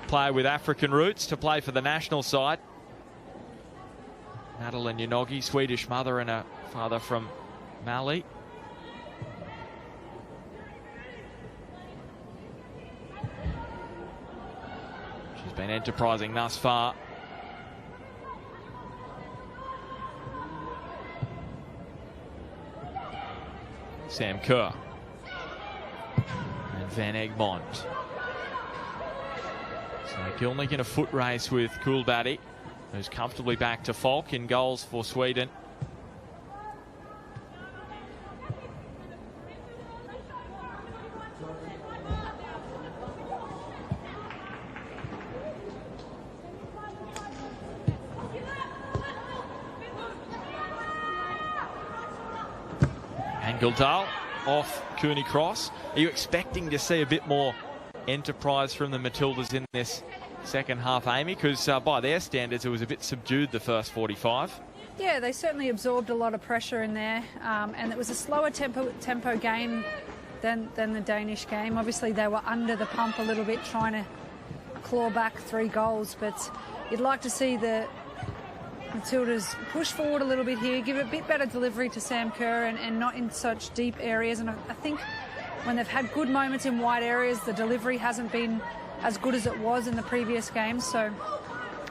player with African roots to play for the national side. Madeline Janogy, Swedish mother and a father from Mali. She's been enterprising thus far. Sam Kerr and Van Egmond. So Gilnick in a foot race with Kulbadi, who's comfortably back to Falk in goals for Sweden. Angeldal off Cooney Cross. Are you expecting to see a bit more enterprise from the Matildas in this second half, Amy? Because by their standards, it was a bit subdued the first 45. Yeah, they certainly absorbed a lot of pressure in there, and it was a slower tempo game than the Danish game. Obviously, they were under the pump a little bit, trying to claw back 3 goals, but you'd like to see the Matildas push forward a little bit here, give a bit better delivery to Sam Kerr and not in such deep areas. And I think when they've had good moments in wide areas, the delivery hasn't been as good as it was in the previous games. So,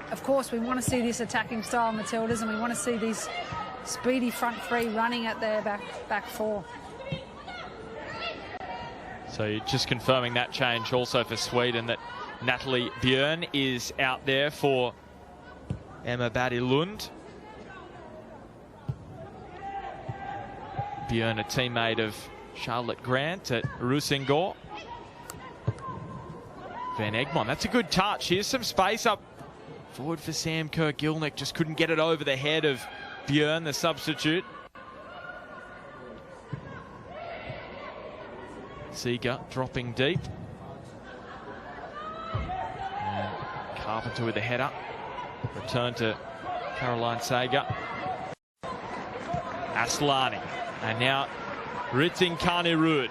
of course, we want to see this attacking style Matildas, and we want to see these speedy front three running at their back four. So you're just confirming that change also for Sweden, that Natalie Björn is out there for Emma Badilund. Björn, a teammate of Charlotte Grant at Rosengård. Van Egmond, that's a good touch. Here's some space up forward for Sam Kerr. Gilnick just couldn't get it over the head of Björn, the substitute. Seeger dropping deep. And Carpenter with the header. Return to Caroline Sager. Aslani. And now Rytting Kanerud.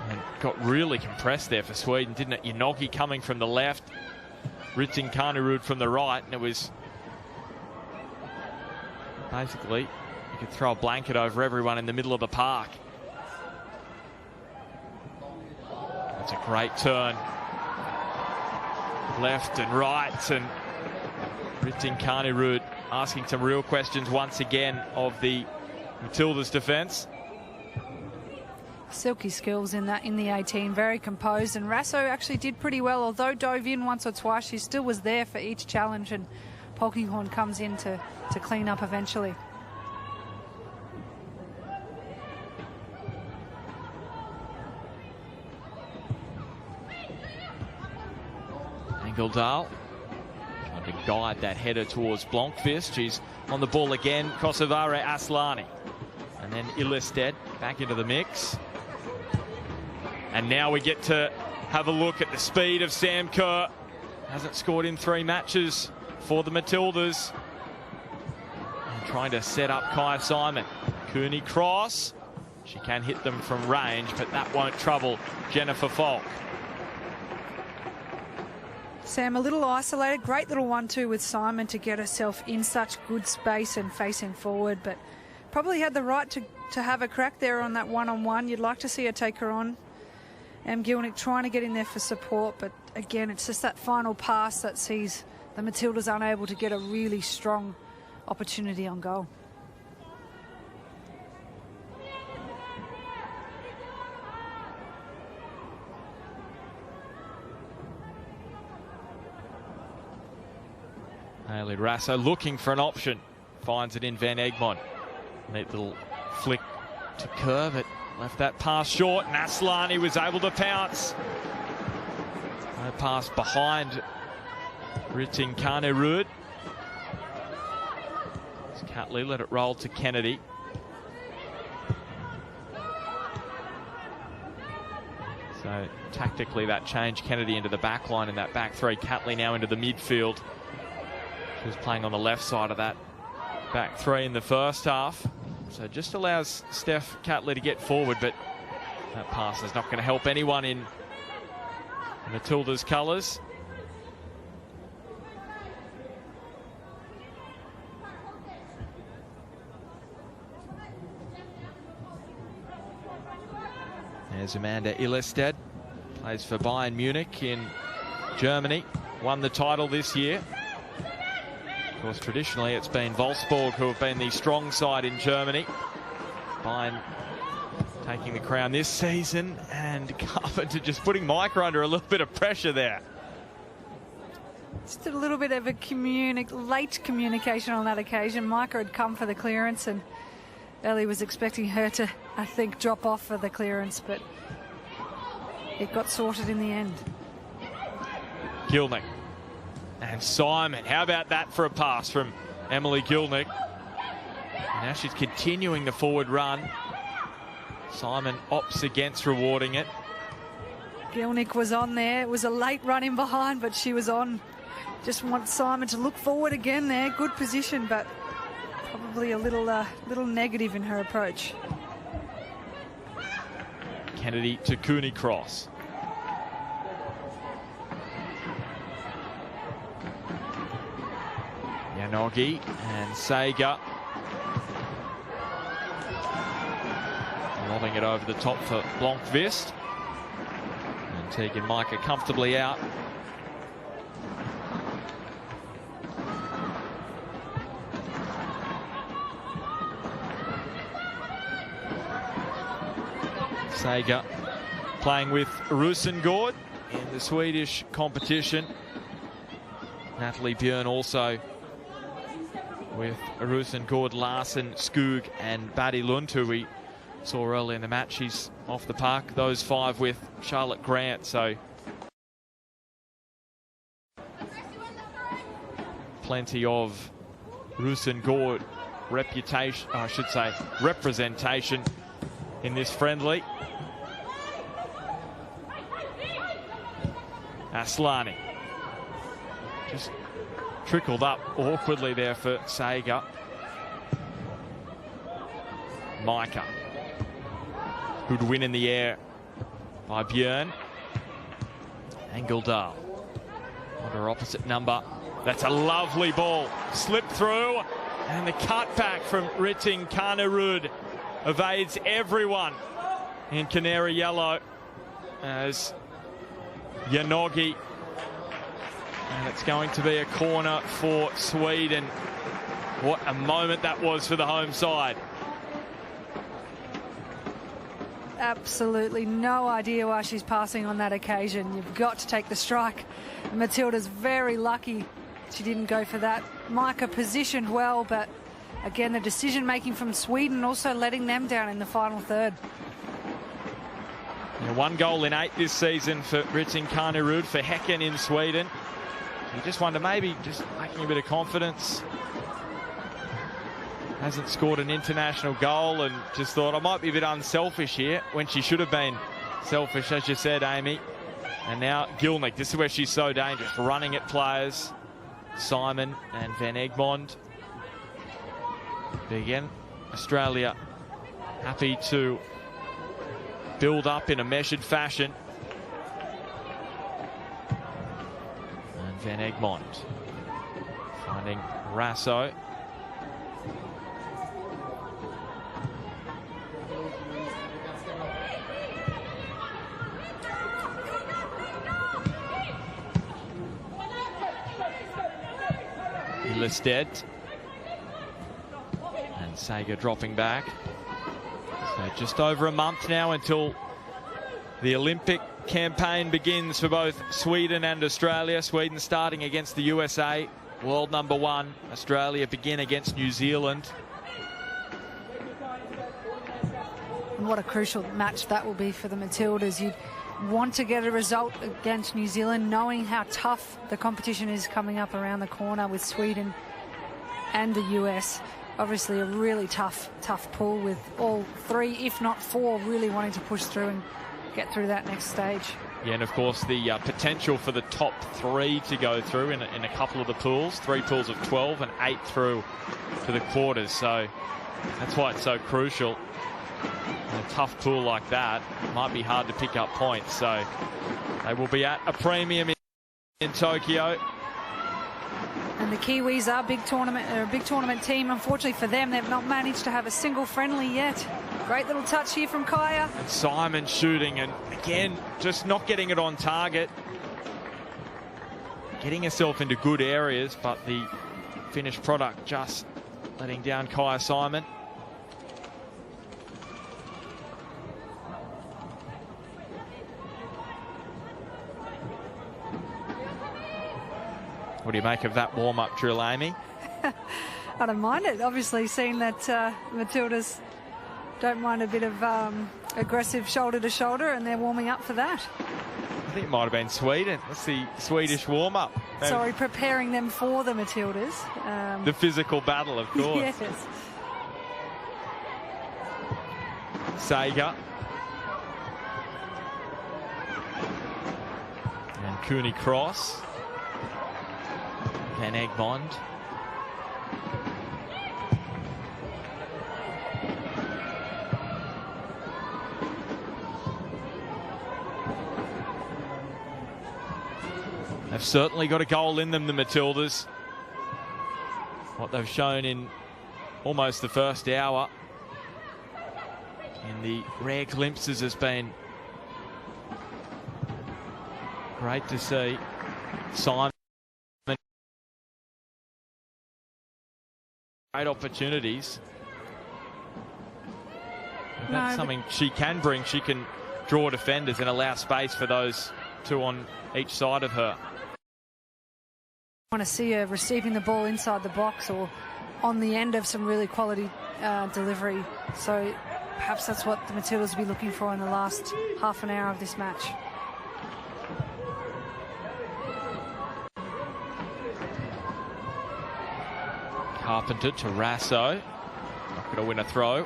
And got really compressed there for Sweden, didn't it? Janogy coming from the left. Rytting Kanerud from the right. And it was basically, you could throw a blanket over everyone in the middle of the park. That's a great turn. Left and right, and Rytting Kanerud asking some real questions once again of the Matildas defence. Silky skills in the 18, very composed, and Rasso actually did pretty well, although dove in once or twice. She still was there for each challenge, and Polkinghorne comes in to clean up eventually. Angeldal trying to guide that header towards Blomqvist. She's on the ball again. Kosovare Aslani. And then Ilestedt back into the mix. And now we get to have a look at the speed of Sam Kerr. Hasn't scored in 3 matches for the Matildas. And trying to set up Kai Simon. Cooney cross. She can hit them from range, but that won't trouble Jennifer Falk. Sam a little isolated, great little 1-2 with Simon to get herself in such good space and facing forward, but probably had the right to have a crack there on that one-on-one. You'd like to see her take her on. Gilnick trying to get in there for support, but again, it's just that final pass that sees the Matildas unable to get a really strong opportunity on goal. Hayley Rasso looking for an option. Finds it in Van Egmond. Neat little flick to Kerr, but left that pass short. And Aslani was able to pounce. No pass behind Riting Carnerud. Catley let it roll to Kennedy. So tactically that changed Kennedy into the back line in that back three. Catley now into the midfield. She was playing on the left side of that back three in the first half. So just allows Steph Catley to get forward, but that pass is not going to help anyone in Matilda's colours. There's Amanda Illested, plays for Bayern Munich in Germany, won the title this year. Of course, traditionally it's been Wolfsburg who have been the strong side in Germany. Bayern taking the crown this season, and Carpenter just putting Micah under a little bit of pressure there. Just a little bit of a late communication on that occasion. Micah had come for the clearance, and Ellie was expecting her to, I think, drop off for the clearance, but it got sorted in the end. Gilnick and Simon. How about that for a pass from Emily Gilnick? And now she's continuing the forward run. Simon opts against rewarding it. Gilnick was on there. It was a late run in behind, but she was on. Just want Simon to look forward again there. Good position, but probably a little negative in her approach. Kennedy to Cooney cross. Yanogi and Sager. Lobbing it over the top for Blomqvist. And Tegan Micah comfortably out. Sager playing with Rosengård in the Swedish competition. Natalie Björn also with Rosengård, Larsen, Skog and Baddy Lund, who we saw early in the match. She's off the park. Those five with Charlotte Grant. So plenty of Rosengård reputation, I should say representation in this friendly. Aslani just trickled up awkwardly there for Sager. Micah. Good win in the air by Björn. Engeldahl on her opposite number. That's a lovely ball. Slipped through, and the cutback from Riting Carnerud evades everyone in Canary Yellow as Yanogi, and it's going to be a corner for Sweden. What a moment that was for the home side. Absolutely no idea why she's passing on that occasion. You've got to take the strike. Matilda's very lucky she didn't go for that. Micah positioned well, but again, the decision making from Sweden also letting them down in the final third. Yeah, 1 goal in 8 this season for Riting Carnerud for Häcken in Sweden. You just wonder, maybe just lacking a bit of confidence. Hasn't scored an international goal, and just thought, I might be a bit unselfish here, when she should have been selfish, as you said, Amy. And now Gilnick, this is where she's so dangerous, running at players. Simon and Van Egmond. But again, Australia happy to build up in a measured fashion. And Van Egmond finding Rasso. Listed. And Sager dropping back. So just over a month now until the Olympic campaign begins for both Sweden and Australia. Sweden starting against the USA, world number 1. Australia begin against New Zealand. And what a crucial match that will be for the Matildas. You'd want to get a result against New Zealand, knowing how tough the competition is coming up around the corner with Sweden and the US. Obviously a really tough pool with all 3, if not 4, really wanting to push through and get through that next stage. Yeah, and of course the potential for the top 3 to go through in a couple of the pools, 3 pools of 12 and 8 through to the quarters. So that's why it's so crucial. In a tough pool like that, it might be hard to pick up points. So they will be at a premium in Tokyo. And the Kiwis are a big tournament team. Unfortunately for them, they've not managed to have a single friendly yet. Great little touch here from Kaya. And Simon shooting, and again, just not getting it on target. Getting herself into good areas, but the finished product just letting down Kaya Simon. What do you make of that warm-up drill, Amy? I don't mind it. Obviously, seeing that Matildas don't mind a bit of aggressive shoulder-to-shoulder, and they're warming up for that. I think it might have been Sweden. That's the Swedish warm-up. Sorry, preparing them for the Matildas. The physical battle, of course. Yes. Sager. And Cooney Cross. Van Egmond. They've certainly got a goal in them, the Matildas. What they've shown in almost the first hour in the rare glimpses has been great to see. Simon, great opportunities. That's something she can bring. She can draw defenders and allow space for those 2 on each side of her. I want to see her receiving the ball inside the box or on the end of some really quality delivery. So perhaps that's what the Matildas will be looking for in the last half an hour of this match. Carpenter to Rasso. Not going to win a throw.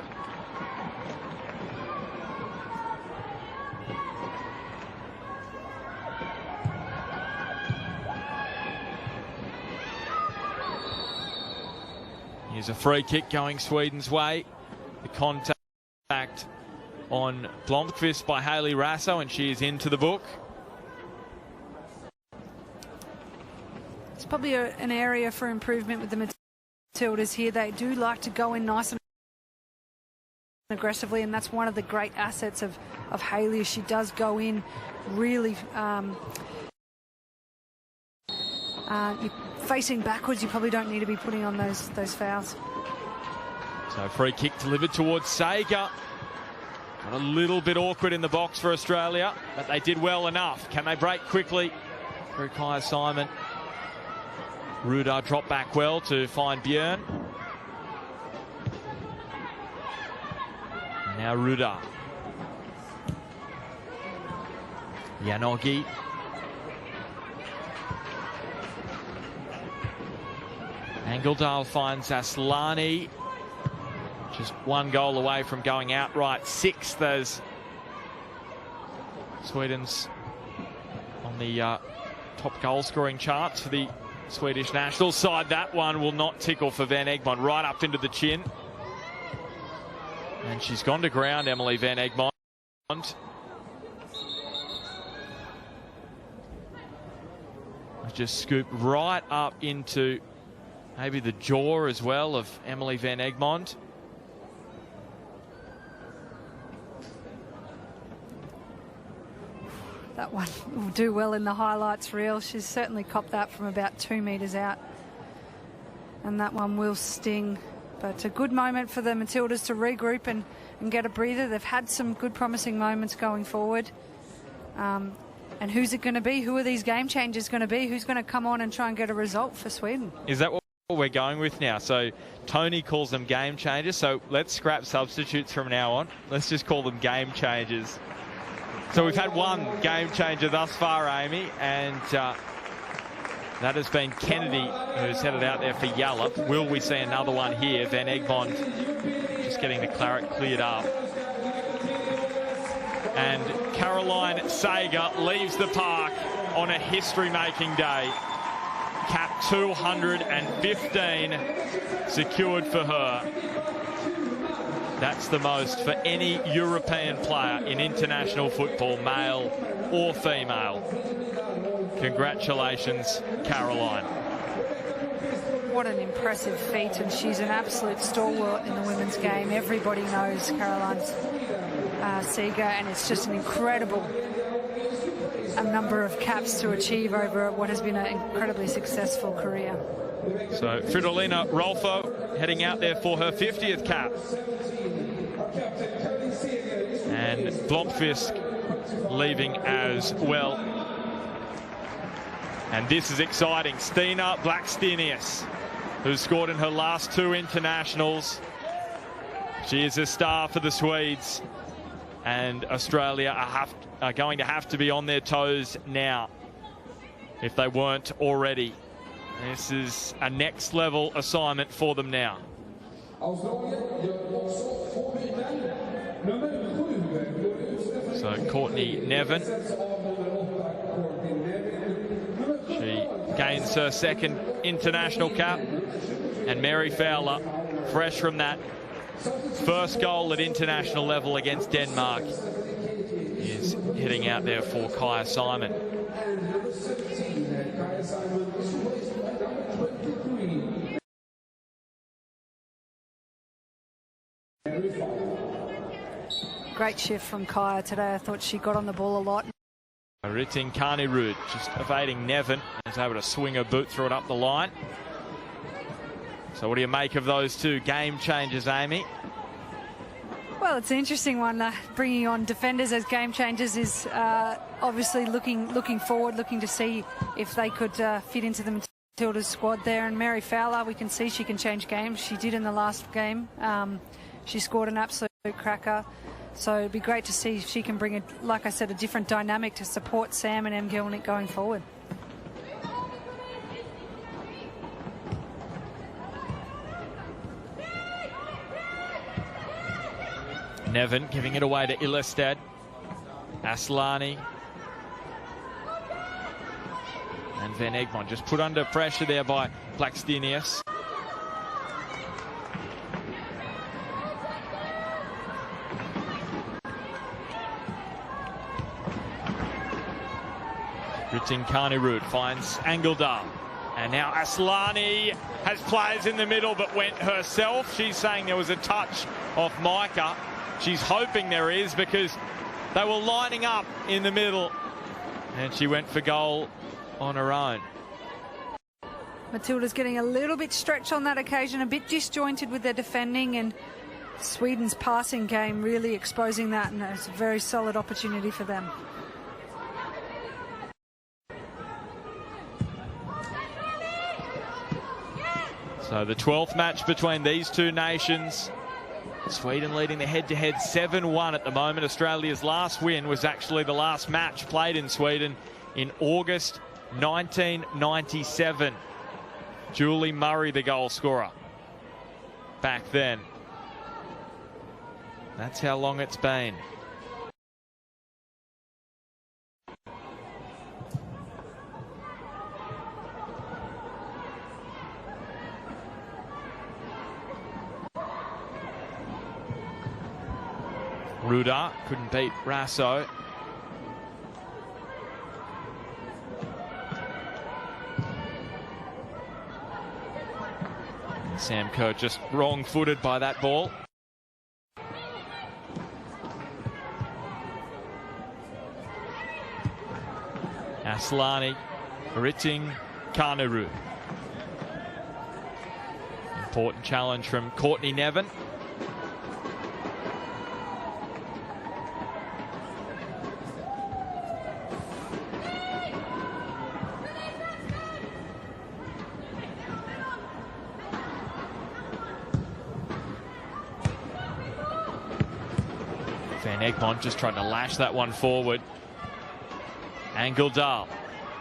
Here's a free kick going Sweden's way. The contact on Blomqvist by Hayley Rasso, and she is into the book. It's probably an area for improvement with the Matildas here. They do like to go in nice and aggressively, and that's one of the great assets of Hayley. She does go in really facing backwards. You probably don't need to be putting on those fouls. So free kick delivered towards Sager. Got a little bit awkward in the box for Australia, but they did well enough. Can they break quickly through Kaya Simon? Ruda dropped back well to find Björn. Now Ruda. Janogy. Engeldahl finds Aslani. Just 1 goal away from going outright 6th as Sweden's on the top goal scoring charts for the Swedish national side. That one will not tickle for Van Egmond, right up into the chin. And she's gone to ground, Emily Van Egmond. Just scooped right up into maybe the jaw as well of Emily Van Egmond. That one will do well in the highlights reel. She's certainly copped that from about 2 meters out. And that one will sting. But a good moment for the Matildas to regroup and get a breather. They've had some good promising moments going forward. And who's it going to be? Who are these game changers going to be? Who's going to come on and try and get a result for Sweden? Is that what we're going with now? So Tony calls them game changers. So let's scrap substitutes from now on. Let's just call them game changers. So we've had one game changer thus far, Amy, and that has been Kennedy, who's headed out there for Yallop. Will we see another one here? Van Egmond just getting the claret cleared up. And Caroline Sager leaves the park on a history-making day. Cap 215 secured for her. That's the most for any European player in international football, male or female. Congratulations, Caroline. What an impressive feat, and she's an absolute stalwart in the women's game. Everybody knows Caroline Seeger, and it's just an incredible number of caps to achieve over what has been an incredibly successful career. So Fridolina Rolfo heading out there for her 50th cap. And Blomqvist leaving as well. And this is exciting. Stina Blackstenius, who scored in her last 2 internationals. She is a star for the Swedes. And Australia are going to have to be on their toes now, if they weren't already. This is a next level assignment for them now. So Courtney Nevin, she gains her 2nd international cap, and Mary Fowler, fresh from that first goal at international level against Denmark, is heading out there for Kaya Simon. Great shift from Kaya today. I thought she got on the ball a lot. Ritin Carney-Rood just evading Nevin, is able to swing her boot through it up the line. So what do you make of those two game changers, Amy? Well, it's an interesting one. Bringing on defenders as game changers is obviously looking forward, looking to see if they could fit into the Matildas squad there. And Mary Fowler, we can see she can change games. She did in the last game. She scored an absolute cracker. So it'd be great to see if she can bring, like I said, a different dynamic to support Sam and Em Gielnik going forward. Nevin giving it away to Illestad. Aslani. And Van Egmond just put under pressure there by Blackstenius. Ritin Carney-Rood finds Angeldal. And now Aslani has players in the middle but went herself. She's saying there was a touch off Micah. She's hoping there is, because they were lining up in the middle. And she went for goal on her own. Matilda's getting a little bit stretched on that occasion, a bit disjointed with their defending, and Sweden's passing game really exposing that, and it's a very solid opportunity for them. So the 12th match between these two nations. Sweden leading the head-to-head 7-1 at the moment. Australia's last win was actually the last match played in Sweden in August 1997. Julie Murray, the goal scorer back then. That's how long it's been. Ruda couldn't beat Rasso. Sam Kerr just wrong-footed by that ball. Aslani, Ritin Carney-Rood. Important challenge from Courtney Nevin. Van Egmond just trying to lash that one forward. Angeldal.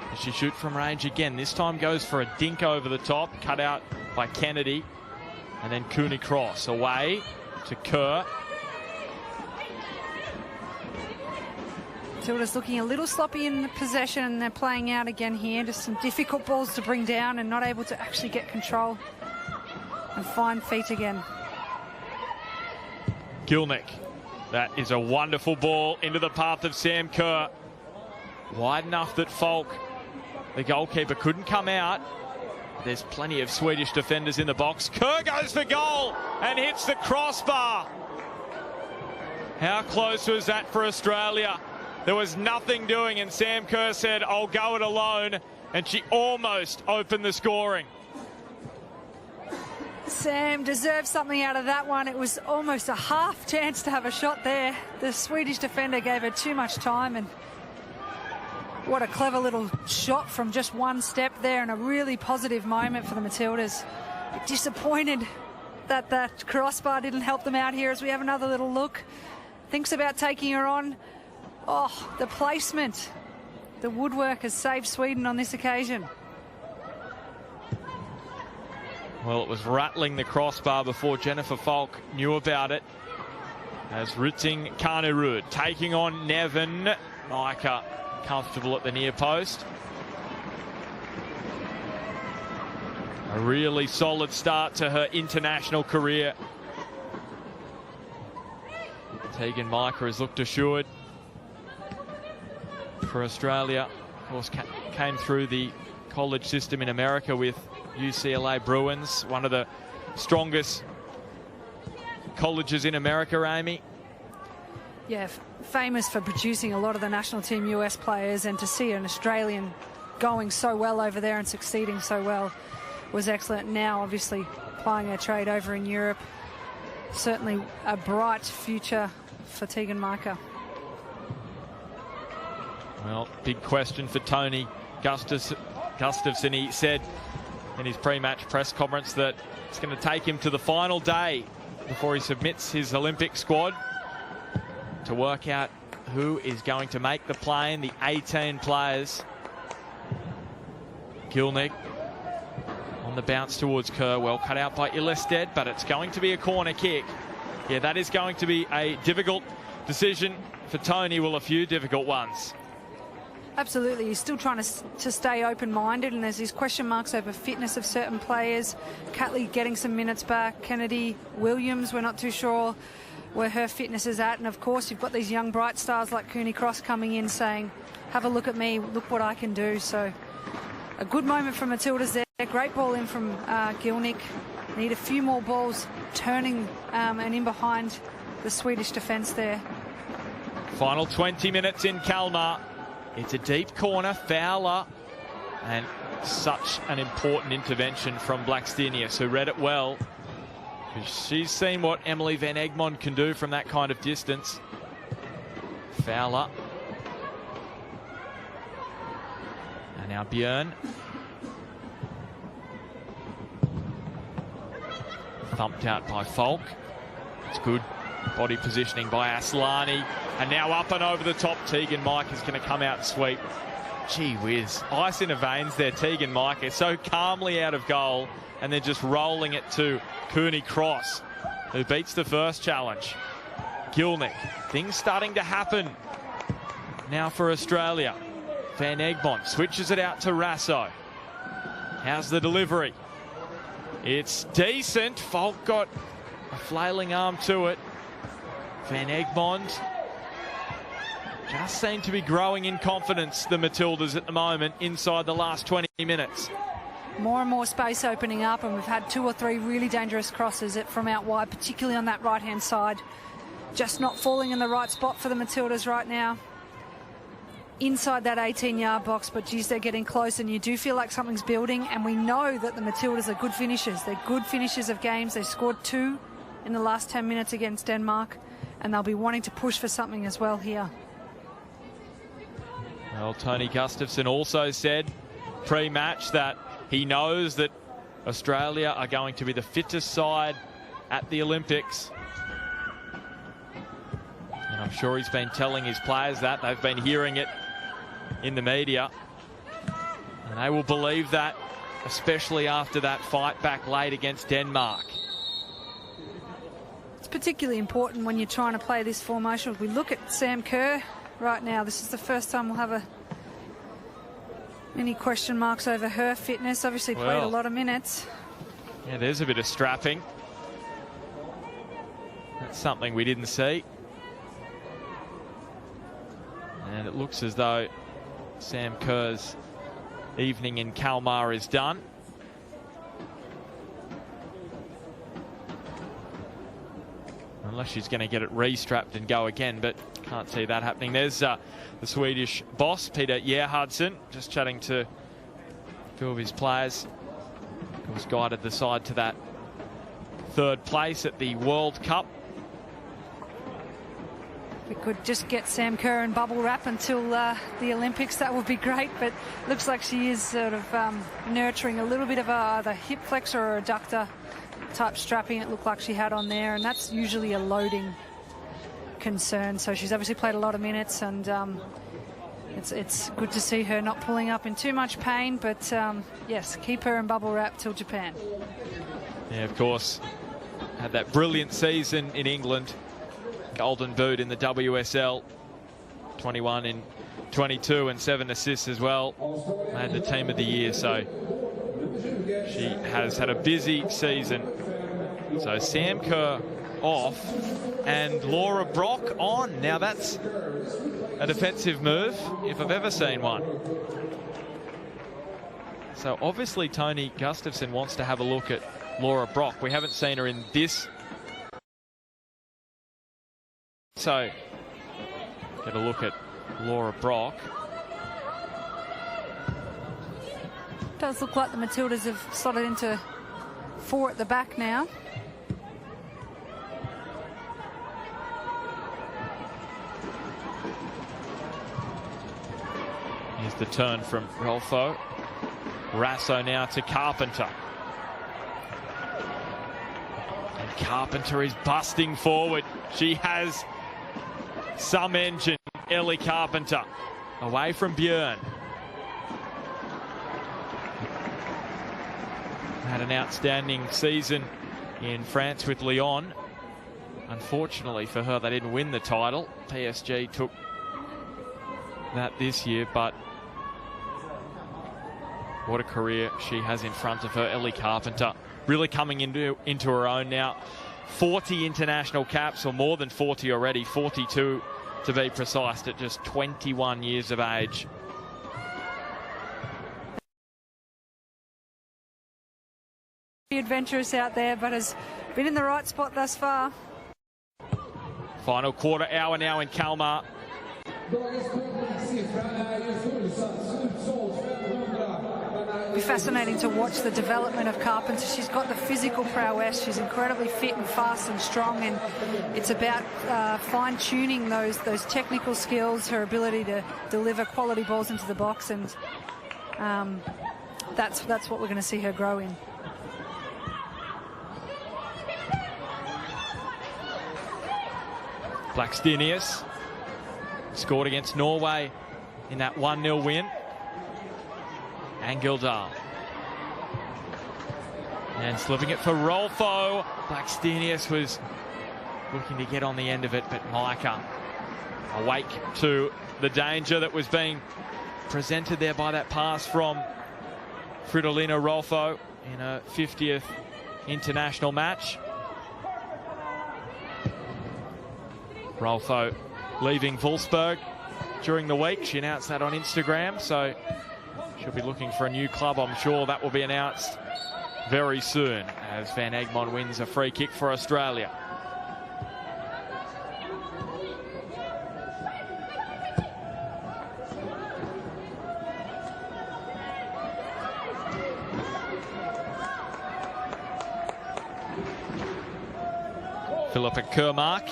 Does she shoot from range again? This time goes for a dink over the top, cut out by Kennedy. And then Cooney Cross away to Kerr. Matilda's looking a little sloppy in the possession, and they're playing out again here. Just some difficult balls to bring down and not able to actually get control and find feet again. Gilnick. That is a wonderful ball into the path of Sam Kerr. Wide enough that Falk, the goalkeeper, couldn't come out. There's plenty of Swedish defenders in the box. Kerr goes for goal and hits the crossbar. How close was that for Australia? There was nothing doing, and Sam Kerr said, I'll go it alone, and she almost opened the scoring. Sam deserves something out of that one. It was almost a half chance to have a shot there. The Swedish defender gave her too much time, and what a clever little shot from just one step there, and a really positive moment for the Matildas. Disappointed that that crossbar didn't help them out here as we have another little look. Thinks about taking her on. Oh, the placement. The woodwork has saved Sweden on this occasion. Well, it was rattling the crossbar before Jennifer Falk knew about it. As Rytting Kanerud taking on Nevin. Micah comfortable at the near post. A really solid start to her international career. Teagan Micah has looked assured for Australia. Of course, came through the college system in America with UCLA Bruins, one of the strongest colleges in America, Amy. Yeah, famous for producing a lot of the national team US players, and to see an Australian going so well over there and succeeding so well was excellent. Now, obviously, plying her trade over in Europe. Certainly a bright future for Teagan Micah. Well, big question for Tony Gustafsson. He said in his pre-match press conference that it's going to take him to the final day before he submits his Olympic squad to work out who is going to make the plane, the 18 players. Gilnick on the bounce towards Kerr, well cut out by Illested, but it's going to be a corner kick. Yeah, that is going to be a difficult decision for Tony. Well, a few difficult ones. Absolutely, he's still trying to stay open-minded, and there's these question marks over fitness of certain players. Catley getting some minutes back. Kennedy Williams, we're not too sure where her fitness is at. And of course, you've got these young bright stars like Cooney Cross coming in saying, have a look at me, look what I can do. So a good moment from Matildas there. Great ball in from Gilnick. Need a few more balls turning and in behind the Swedish defence there. Final 20 minutes in Kalmar. It's a deep corner, Fowler, and such an important intervention from Blackstenius, who read it well. She's seen what Emily Van Egmond can do from that kind of distance. Fowler. And now Björn. Thumped out by Falk. It's good body positioning by Aslani. And now up and over the top, Teagan Micah is going to come out sweet. Gee whiz. Ice in her veins there, Teagan Micah. So calmly out of goal, and then just rolling it to Cooney Cross, who beats the first challenge. Gilnick. Things starting to happen now for Australia. Van Egmond switches it out to Rasso. How's the delivery? It's decent. Falk got a flailing arm to it. Van Egmond just seem to be growing in confidence, the Matildas, at the moment, inside the last 20 minutes. More and more space opening up, and we've had 2 or 3 really dangerous crosses from out wide, particularly on that right-hand side. Just not falling in the right spot for the Matildas right now. Inside that 18-yard box, but geez, they're getting close, and you do feel like something's building, and we know that the Matildas are good finishers. They're good finishers of games. They scored 2 in the last 10 minutes against Denmark, and they'll be wanting to push for something as well here. Well, Tony Gustafsson also said pre-match that he knows that Australia are going to be the fittest side at the Olympics. And I'm sure he's been telling his players that. They've been hearing it in the media. And they will believe that, especially after that fight back late against Denmark. It's particularly important when you're trying to play this formation. If we look at Sam Kerr right now, this is the first time we'll have any question marks over her fitness. Obviously played a lot of minutes. Yeah, there's a bit of strapping. That's something we didn't see. And it looks as though Sam Kerr's evening in Kalmar is done. Unless she's going to get it restrapped and go again, but can't see that happening. There's the Swedish boss, Peter Gerhardsson, just chatting to a few of his players. Of course, guided the side to that third place at the World Cup. We could just get Sam Kerr in bubble wrap until the Olympics. That would be great, but looks like she is sort of nurturing a little bit of either hip flexor or adductor type strapping. It looked like she had on there, and that's usually a loading concern. So she's obviously played a lot of minutes, and it's good to see her not pulling up in too much pain, but yes, keep her in bubble wrap till Japan. Yeah, of course, had that brilliant season in England. Golden boot in the WSL, 21 in 22 and 7 assists as well. Made the team of the year, so she has had a busy season. So Sam Kerr off and Laura Brock on. Now that's a defensive move if I've ever seen one. So obviously Tony Gustafsson wants to have a look at Laura Brock. We haven't seen her in this. So, get a look at Laura Brock. Does look like the Matildas have slotted into 4 at the back now. Here's the turn from Rolfo. Rasso now to Carpenter. And Carpenter is busting forward. She has some engine. Ellie Carpenter away from Björn. Had an outstanding season in France with Lyon. Unfortunately for her, they didn't win the title. PSG took that this year, but what a career she has in front of her. Ellie Carpenter really coming into her own now. 40 international caps, or more than 40 already, 42 to be precise, at just 21 years of age. Adventurous out there, but has been in the right spot thus far. Final quarter hour now in Kalmar. It'll be fascinating to watch the development of Carpenter. She's got the physical prowess. She's incredibly fit and fast and strong, and it's about fine-tuning those technical skills, her ability to deliver quality balls into the box, and that's what we're going to see her grow in. Blackstenius scored against Norway in that 1-0 win. Angildal. And slipping it for Rolfo. Blackstenius was looking to get on the end of it, but Micah awake to the danger that was being presented there by that pass from Fridolina Rolfo in a 50th international match. Rolfo leaving Wolfsburg during the week. She announced that on Instagram, so she'll be looking for a new club. I'm sure that will be announced very soon as Van Egmond wins a free kick for Australia. Philippa Kermark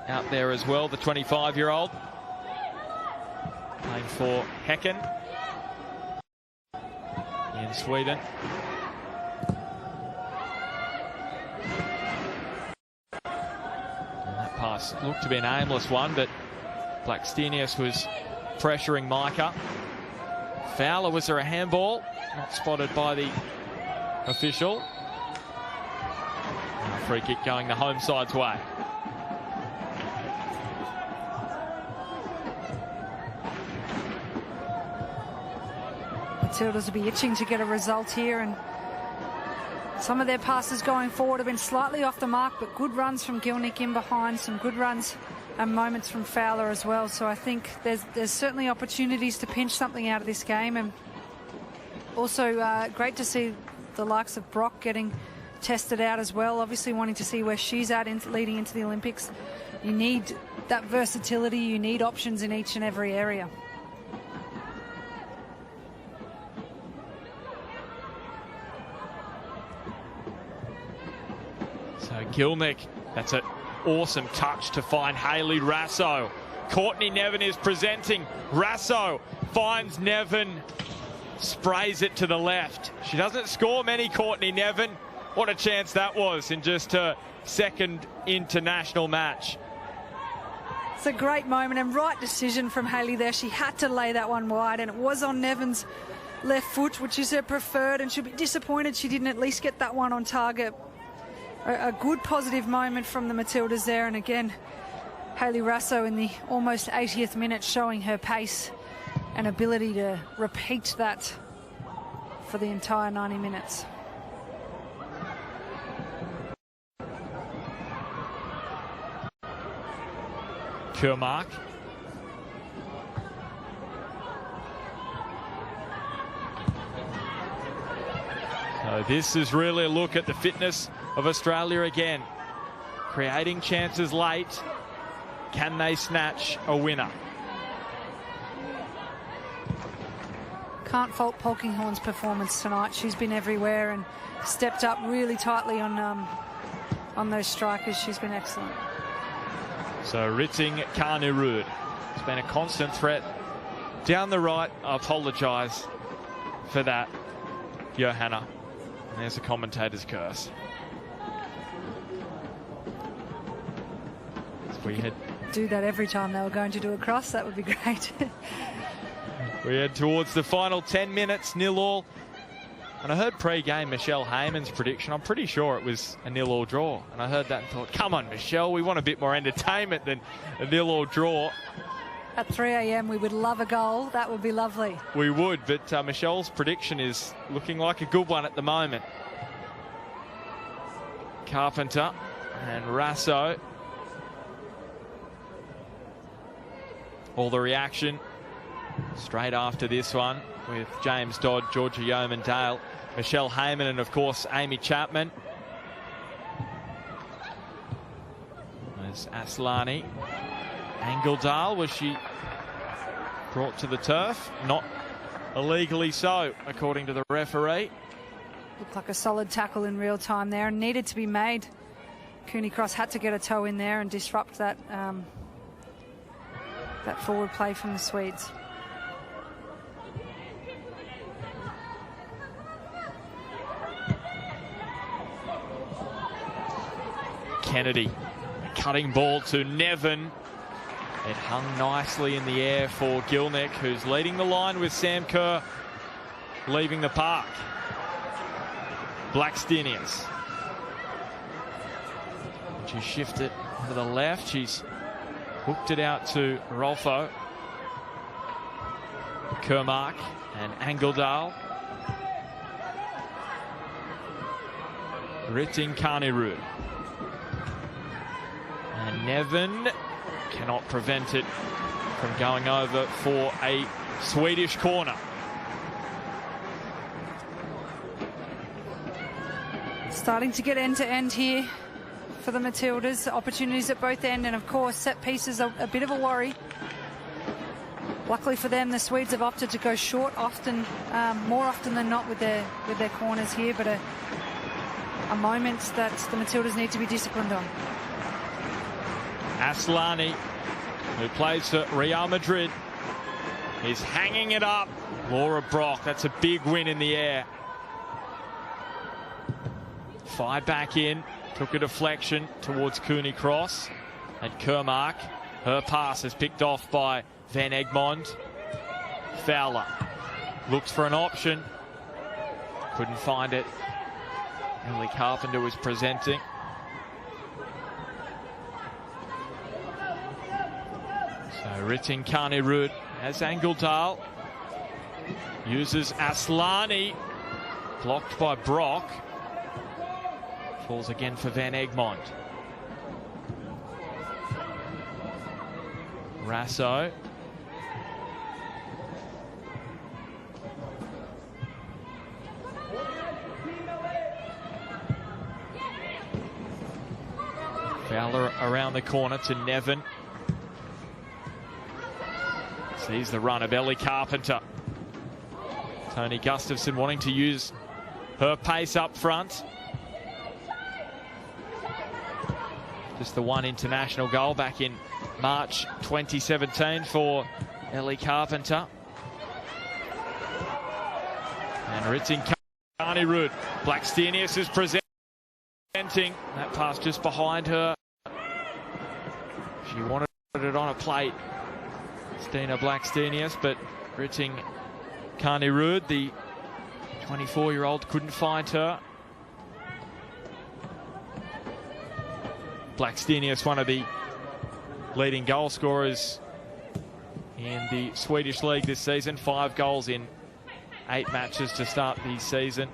out there as well, the 25-year-old, playing for Häcken in Sweden. And that pass pass. Looked to be an aimless one, but Blackstenius was pressuring Micah. Fowler, was there a handball? Not spotted by the official. And a free kick going the home side's way. Matildas will be itching to get a result here, and some of their passes going forward have been slightly off the mark, but good runs from Gilnick in behind, some good runs and moments from Fowler as well. So I think there's certainly opportunities to pinch something out of this game, and also great to see the likes of Brock getting tested out as well, obviously wanting to see where she's at leading into the Olympics. You need that versatility, you need options in each and every area. So Gilnick, that's an awesome touch to find Hayley Raso. Courtney Nevin is presenting. Raso finds Nevin, sprays it to the left. She doesn't score many, Courtney Nevin. What a chance that was in just her second international match. It's a great moment and right decision from Hayley there. She had to lay that one wide, and it was on Nevin's left foot, which is her preferred, and she'll be disappointed she didn't at least get that one on target. A good positive moment from the Matildas there, and again Hayley Raso in the almost 80th minute showing her pace and ability to repeat that for the entire 90 minutes. Kermark. So this is really a look at the fitness of Australia again. Creating chances late. Can they snatch a winner? Can't fault Polkinghorne's performance tonight. She's been everywhere and stepped up really tightly on those strikers. She's been excellent. So Riting Carnirud. It's been a constant threat down the right. I apologise for that, Johanna. And there's a commentator's curse. So we head do that every time they were going to do a cross. That would be great. We head towards the final 10 minutes, 0-0. And I heard pre-game Michelle Heyman's prediction. I'm pretty sure it was a 0-0 draw. And I heard that and thought, come on, Michelle, we want a bit more entertainment than a 0-0 draw. At 3 a.m, we would love a goal. That would be lovely. We would, but Michelle's prediction is looking like a good one at the moment. Carpenter and Raso. All the reaction straight after this one with James Dodd, Georgia Yeoman Dale, Michelle Heyman, and of course Amy Chapman. There's Aslani. Angeldal, was she brought to the turf? Not illegally so, according to the referee. Looked like a solid tackle in real time there and needed to be made. Cooney Cross had to get a toe in there and disrupt that that forward play from the Swedes. Kennedy, a cutting ball to Nevin. It hung nicely in the air for Gilnick, who's leading the line with Sam Kerr leaving the park. Blackstenius. She shifted to the left. She's hooked it out to Rolfo. Kermark and Angeldal. Riting Carnirud. And Nevin cannot prevent it from going over for a Swedish corner. Starting to get end-to-end here for the Matildas. Opportunities at both ends, and of course set pieces are a bit of a worry. Luckily for them, the Swedes have opted to go short often, more often than not with their corners here, but a moment that the Matildas need to be disciplined on. Aslani, who plays for Real Madrid, is hanging it up. Laura Brock, that's a big win in the air. Fired back in, took a deflection towards Cooney Cross. And Kermark, her pass is picked off by Van Egmond. Fowler looks for an option. Couldn't find it. Ellie Carpenter was presenting. So Ritin Carney-Rood has Angledale. Uses Aslani. Blocked by Brock. Falls again for Van Egmond. Rasso. Fowler around the corner to Nevin. Sees the run of Ellie Carpenter. Tony Gustafson wanting to use her pace up front. Just the one international goal back in March 2017 for Ellie Carpenter. And Ritin Carney-Rood. Blackstenius is presenting. That pass just behind her. She wanted it on a plate. Stina Blackstenius, but Ritin Carney-Rood, the 24-year-old, couldn't find her. Blackstenius, one of the leading goal scorers in the Swedish league this season. 5 goals in 8 matches to start the season.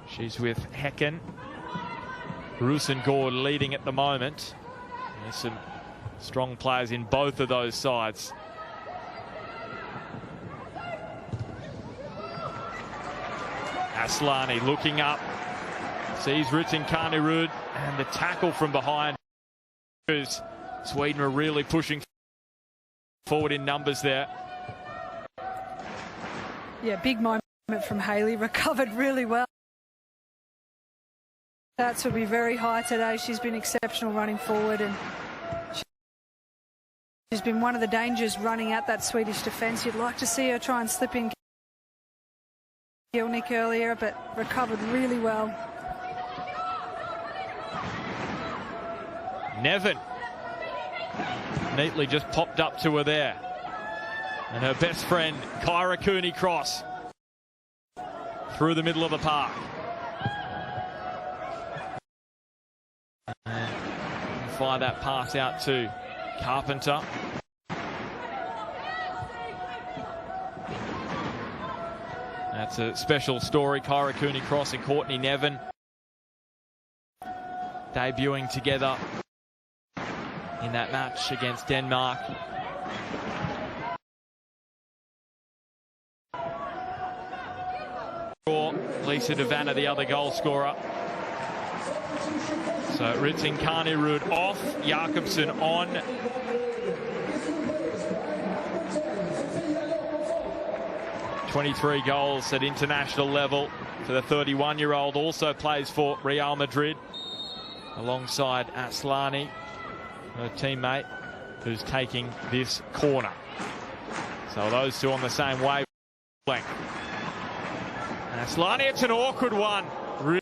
She's with Häcken. Rosengård leading at the moment. There's some strong players in both of those sides. Aslani looking up. Sees Ritin Carney-Rood, and the tackle from behind. Sweden are really pushing forward in numbers there. Yeah, big moment from Hayley. Recovered really well. Stats will be very high today. She's been exceptional running forward, and she's been one of the dangers running at that Swedish defence. You'd like to see her try and slip in Gilnick earlier, but recovered really well. Nevin neatly just popped up to her there. And her best friend, Kyra Cooney-Cross, through the middle of the park. And fire that pass out to Carpenter. That's a special story. Kyra Cooney-Cross and Courtney Nevin debuting together in that match against Denmark. Lisa De Vanna, the other goal scorer. So Ritin Carney-Rood off, Jakobsen on. ...23 goals at international level for the 31-year-old. Also plays for Real Madrid alongside Aslani, her teammate, who's taking this corner. So those two on the same wavelength. Aslani, it's an awkward one. Really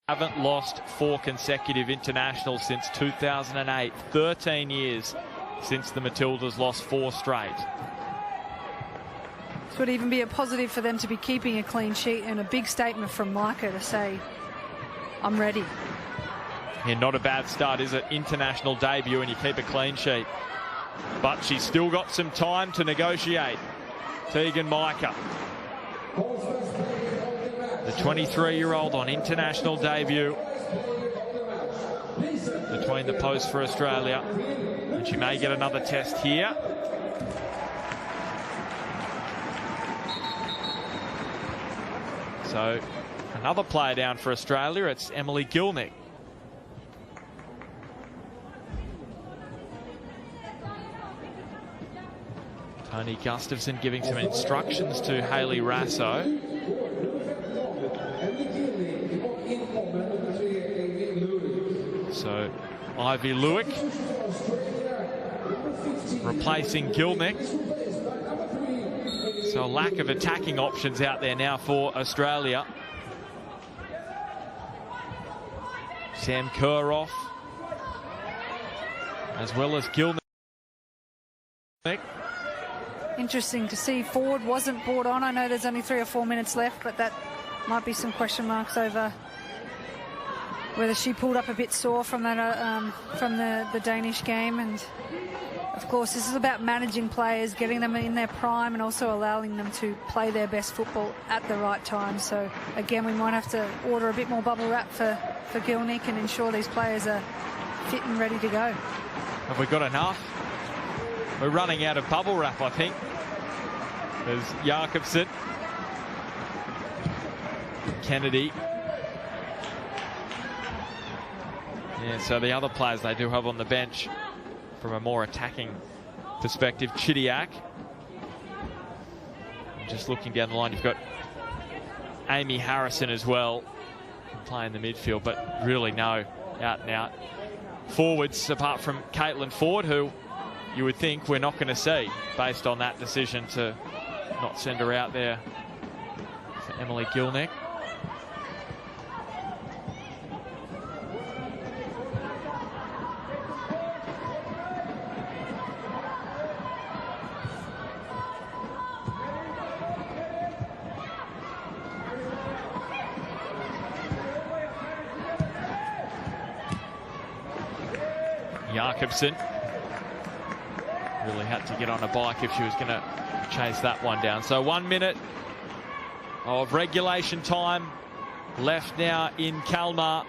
haven't lost 4 consecutive internationals since 2008. 13 years since the Matildas lost 4 straight. This would even be a positive for them to be keeping a clean sheet, and a big statement from Micah to say, I'm ready. Yeah, not a bad start, is it? International debut and you keep a clean sheet. But she's still got some time to negotiate. Tegan Micah, the 23-year-old on international debut between the posts for Australia. And she may get another test here. So another player down for Australia, it's Emily Gilnick. Tony Gustafson giving some instructions to Hayley Rasso. So Ivy Lewick replacing Gilnick. So a lack of attacking options out there now for Australia. Sam Kerr off. as well as Gilnick. Interesting to see Ford wasn't brought on. I know there's only 3 or 4 minutes left, but that might be some question marks over whether she pulled up a bit sore from that from the Danish game. And of course, this is about managing players, getting them in their prime, and also allowing them to play their best football at the right time. So again, we might have to order a bit more bubble wrap for Gilnick and ensure these players are fit and ready to go. Have we got enough? We're running out of bubble wrap, I think. There's Jakobsen, Kennedy. Yeah, so the other players they do have on the bench from a more attacking perspective, Chidiac. Just looking down the line, you've got Amy Harrison as well, playing the midfield, but really no out and out forwards apart from Caitlin Ford, who you would think we're not going to see based on that decision to not send her out there for Emily Gilnick. Jakobsen really had to get on a bike if she was going to chase that one down. So 1 minute of regulation time left now in Kalmar.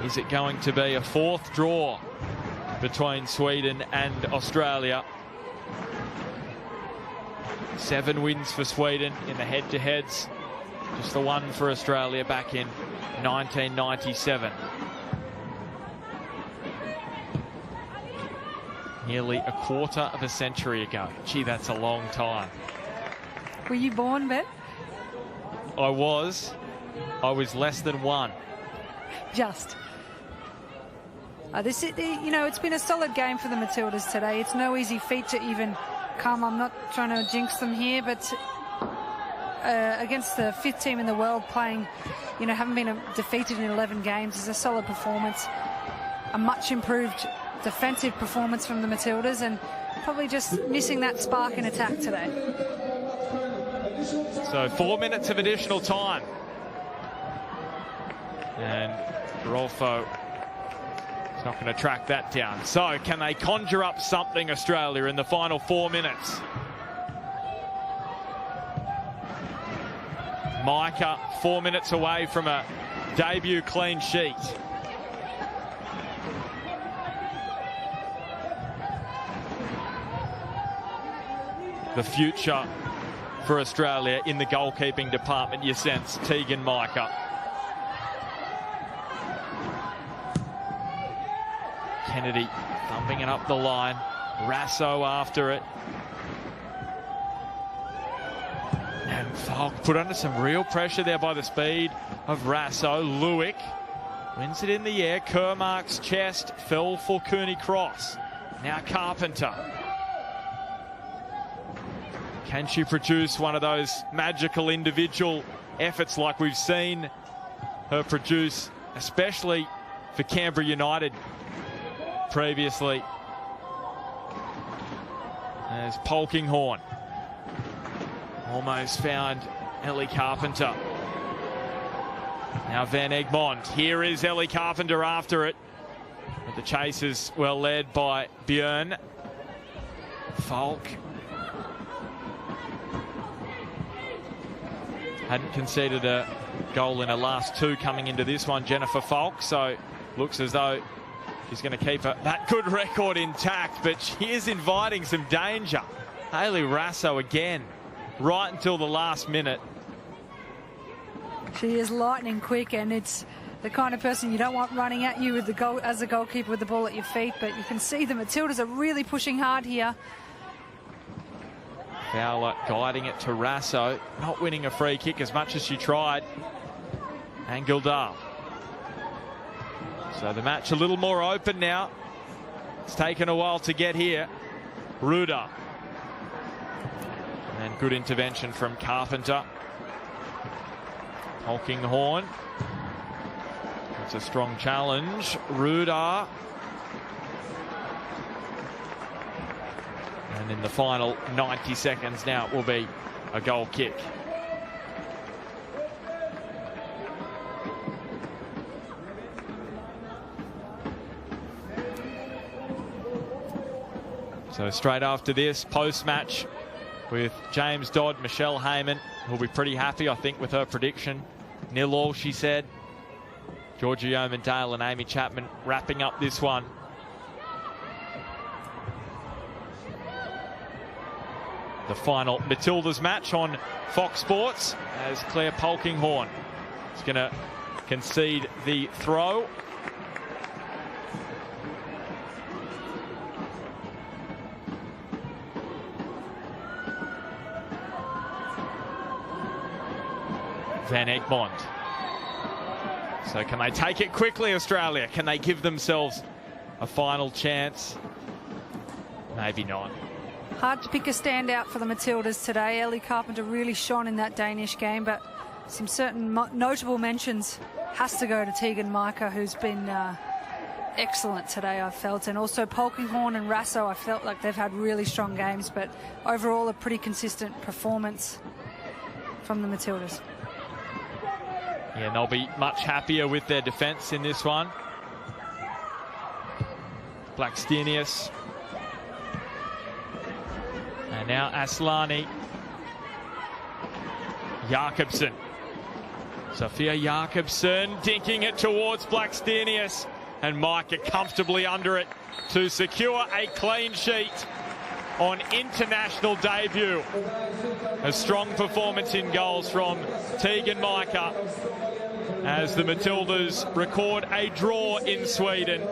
Is it going to be a 4th draw between Sweden and Australia? 7 wins for Sweden in the head-to-heads. Just the one for Australia back in 1997. Nearly a quarter of a century ago. Gee, that's a long time. Were you born, Ben? I was less than 1. Just. This is, you know, it's been a solid game for the Matildas today. It's no easy feat to even come. I'm not trying to jinx them here, but against the 5th team in the world, playing, you know, haven't been defeated in 11 games, is a solid performance. A much improved defensive performance from the Matildas, and probably just missing that spark in attack today. So 4 minutes of additional time. And Rolfo is not going to track that down. So can they conjure up something, Australia, in the final 4 minutes? Micah 4 minutes away from a debut clean sheet. The future for Australia in the goalkeeping department, you sense, Tegan Micah. Kennedy thumping it up the line. Rasso after it. And Falk put under some real pressure there by the speed of Rasso. Lewick wins it in the air. Kermark's chest fell for Cooney Cross. Now Carpenter. Can she produce one of those magical individual efforts like we've seen her produce, especially for Canberra United previously? There's Polkinghorne. Almost found Ellie Carpenter. Now Van Egmond. Here is Ellie Carpenter after it. But the chase is well led by Björn. Falk. Hadn't conceded a goal in her last 2 coming into this one, Jennifer Falk. So looks as though she's going to keep that good record intact. But she is inviting some danger. Hayley Rasso again, right until the last minute. She is lightning quick, and it's the kind of person you don't want running at you with the goal as a goalkeeper with the ball at your feet. But you can see the Matildas are really pushing hard here. Fowler guiding it to Rasso, not winning a free kick as much as she tried. And Gildar. So the match a little more open now. It's taken a while to get here. Ruda. And good intervention from Carpenter. Polkinghorne. It's a strong challenge. Rudar. And in the final 90 seconds now, it will be a goal kick. So straight after this, post-match with James Dodd, Michelle Heyman, who'll be pretty happy, I think, with her prediction. 0-0, she said. Georgia Yeomandale and Amy Chapman wrapping up this one. The final Matildas match on Fox Sports as Claire Polkinghorne is going to concede the throw. Van Egmond. So can they take it quickly, Australia? Can they give themselves a final chance? Maybe not. Hard to pick a standout for the Matildas today. Ellie Carpenter really shone in that Danish game, but some certain notable mentions has to go to Tegan Micah, who's been excellent today, I felt. And also Polkinghorne and Rasso, I felt like they've had really strong games, but overall a pretty consistent performance from the Matildas. Yeah, and they'll be much happier with their defence in this one. Blackstenius. And now Aslani. Jakobsen. Sophia Jakobsen dinking it towards Blackstenius. And Micah comfortably under it to secure a clean sheet on international debut. A strong performance in goals from Tegan Micah as the Matildas record a draw in Sweden.